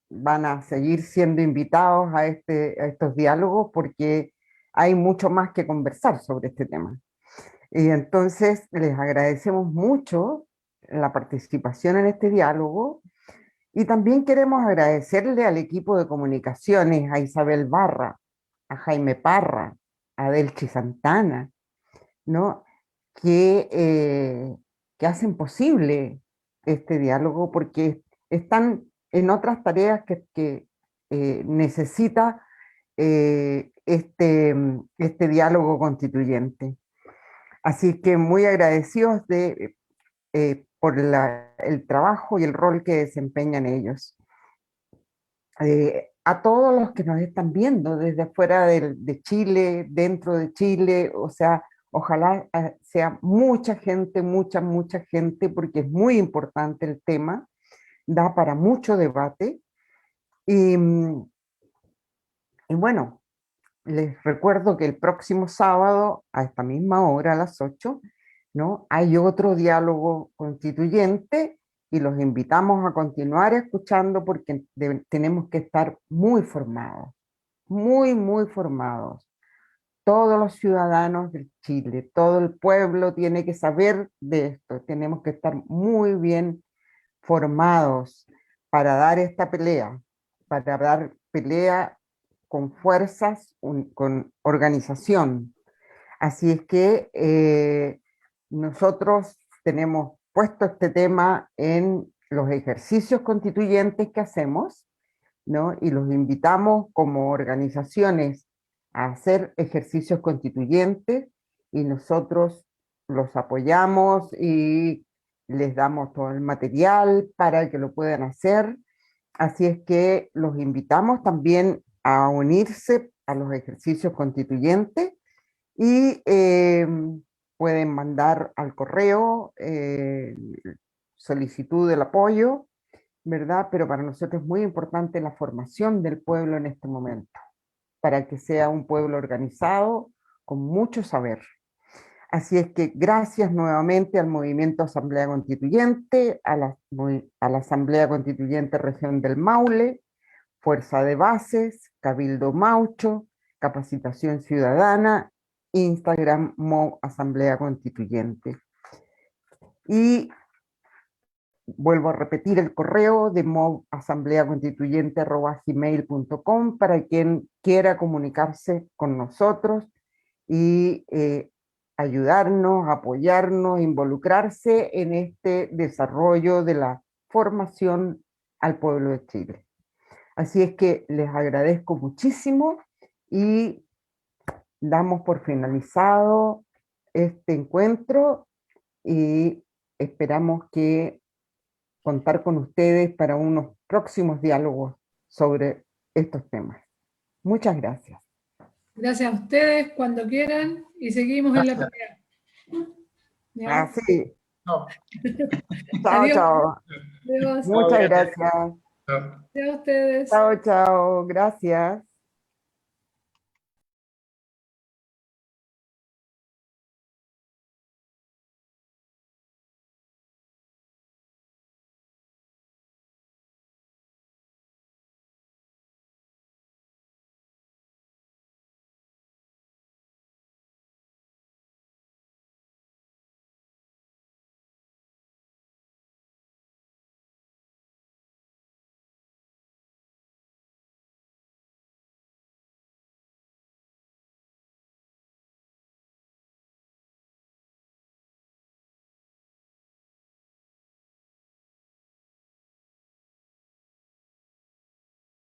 van a seguir siendo invitados a estos diálogos porque hay mucho más que conversar sobre este tema. Y entonces les agradecemos mucho la participación en este diálogo y también queremos agradecerle al equipo de comunicaciones, a Isabel Barra, a Jaime Parra, a Delchi Santana, ¿no? Que hacen posible este diálogo porque están en otras tareas que necesita este diálogo constituyente. Así que muy agradecidos por el trabajo y el rol que desempeñan ellos. A todos los que nos están viendo desde fuera de Chile, dentro de Chile, o sea, ojalá sea mucha gente, mucha gente, porque es muy importante el tema, da para mucho debate. Y bueno, les recuerdo que el próximo sábado, a esta misma hora, a las 8, ¿no? Hay otro diálogo constituyente y los invitamos a continuar escuchando porque tenemos que estar muy formados, muy formados. Todos los ciudadanos de Chile, todo el pueblo tiene que saber de esto. Tenemos que estar muy bien formados para dar esta pelea, para dar pelea con fuerzas, con organización. Así es que nosotros tenemos puesto este tema en los ejercicios constituyentes que hacemos, ¿no? Y los invitamos como organizaciones a hacer ejercicios constituyentes y nosotros los apoyamos y les damos todo el material para que lo puedan hacer. Así es que los invitamos también a unirse a los ejercicios constituyentes y pueden mandar al correo solicitud del apoyo, ¿verdad? Pero para nosotros es muy importante la formación del pueblo en este momento, para que sea un pueblo organizado con mucho saber. Así es que gracias nuevamente al Movimiento Asamblea Constituyente, a la Asamblea Constituyente Región del Maule, Fuerza de Bases, Cabildo Maucho, Capacitación Ciudadana, Instagram MOV Asamblea Constituyente. Y vuelvo a repetir el correo de movasambleaconstituyente@gmail.com para quien quiera comunicarse con nosotros y ayudarnos, apoyarnos, involucrarse en este desarrollo de la formación al pueblo de Chile. Así es que les agradezco muchísimo y damos por finalizado este encuentro y esperamos que contar con ustedes para unos próximos diálogos sobre estos temas. Muchas gracias. Gracias a ustedes cuando quieran y seguimos en la pelea. ¿Ya? Así. No. Chao, Adiós. chao. Adiós. Muchas gracias. No. Gracias a ustedes. Chao, chao. Gracias.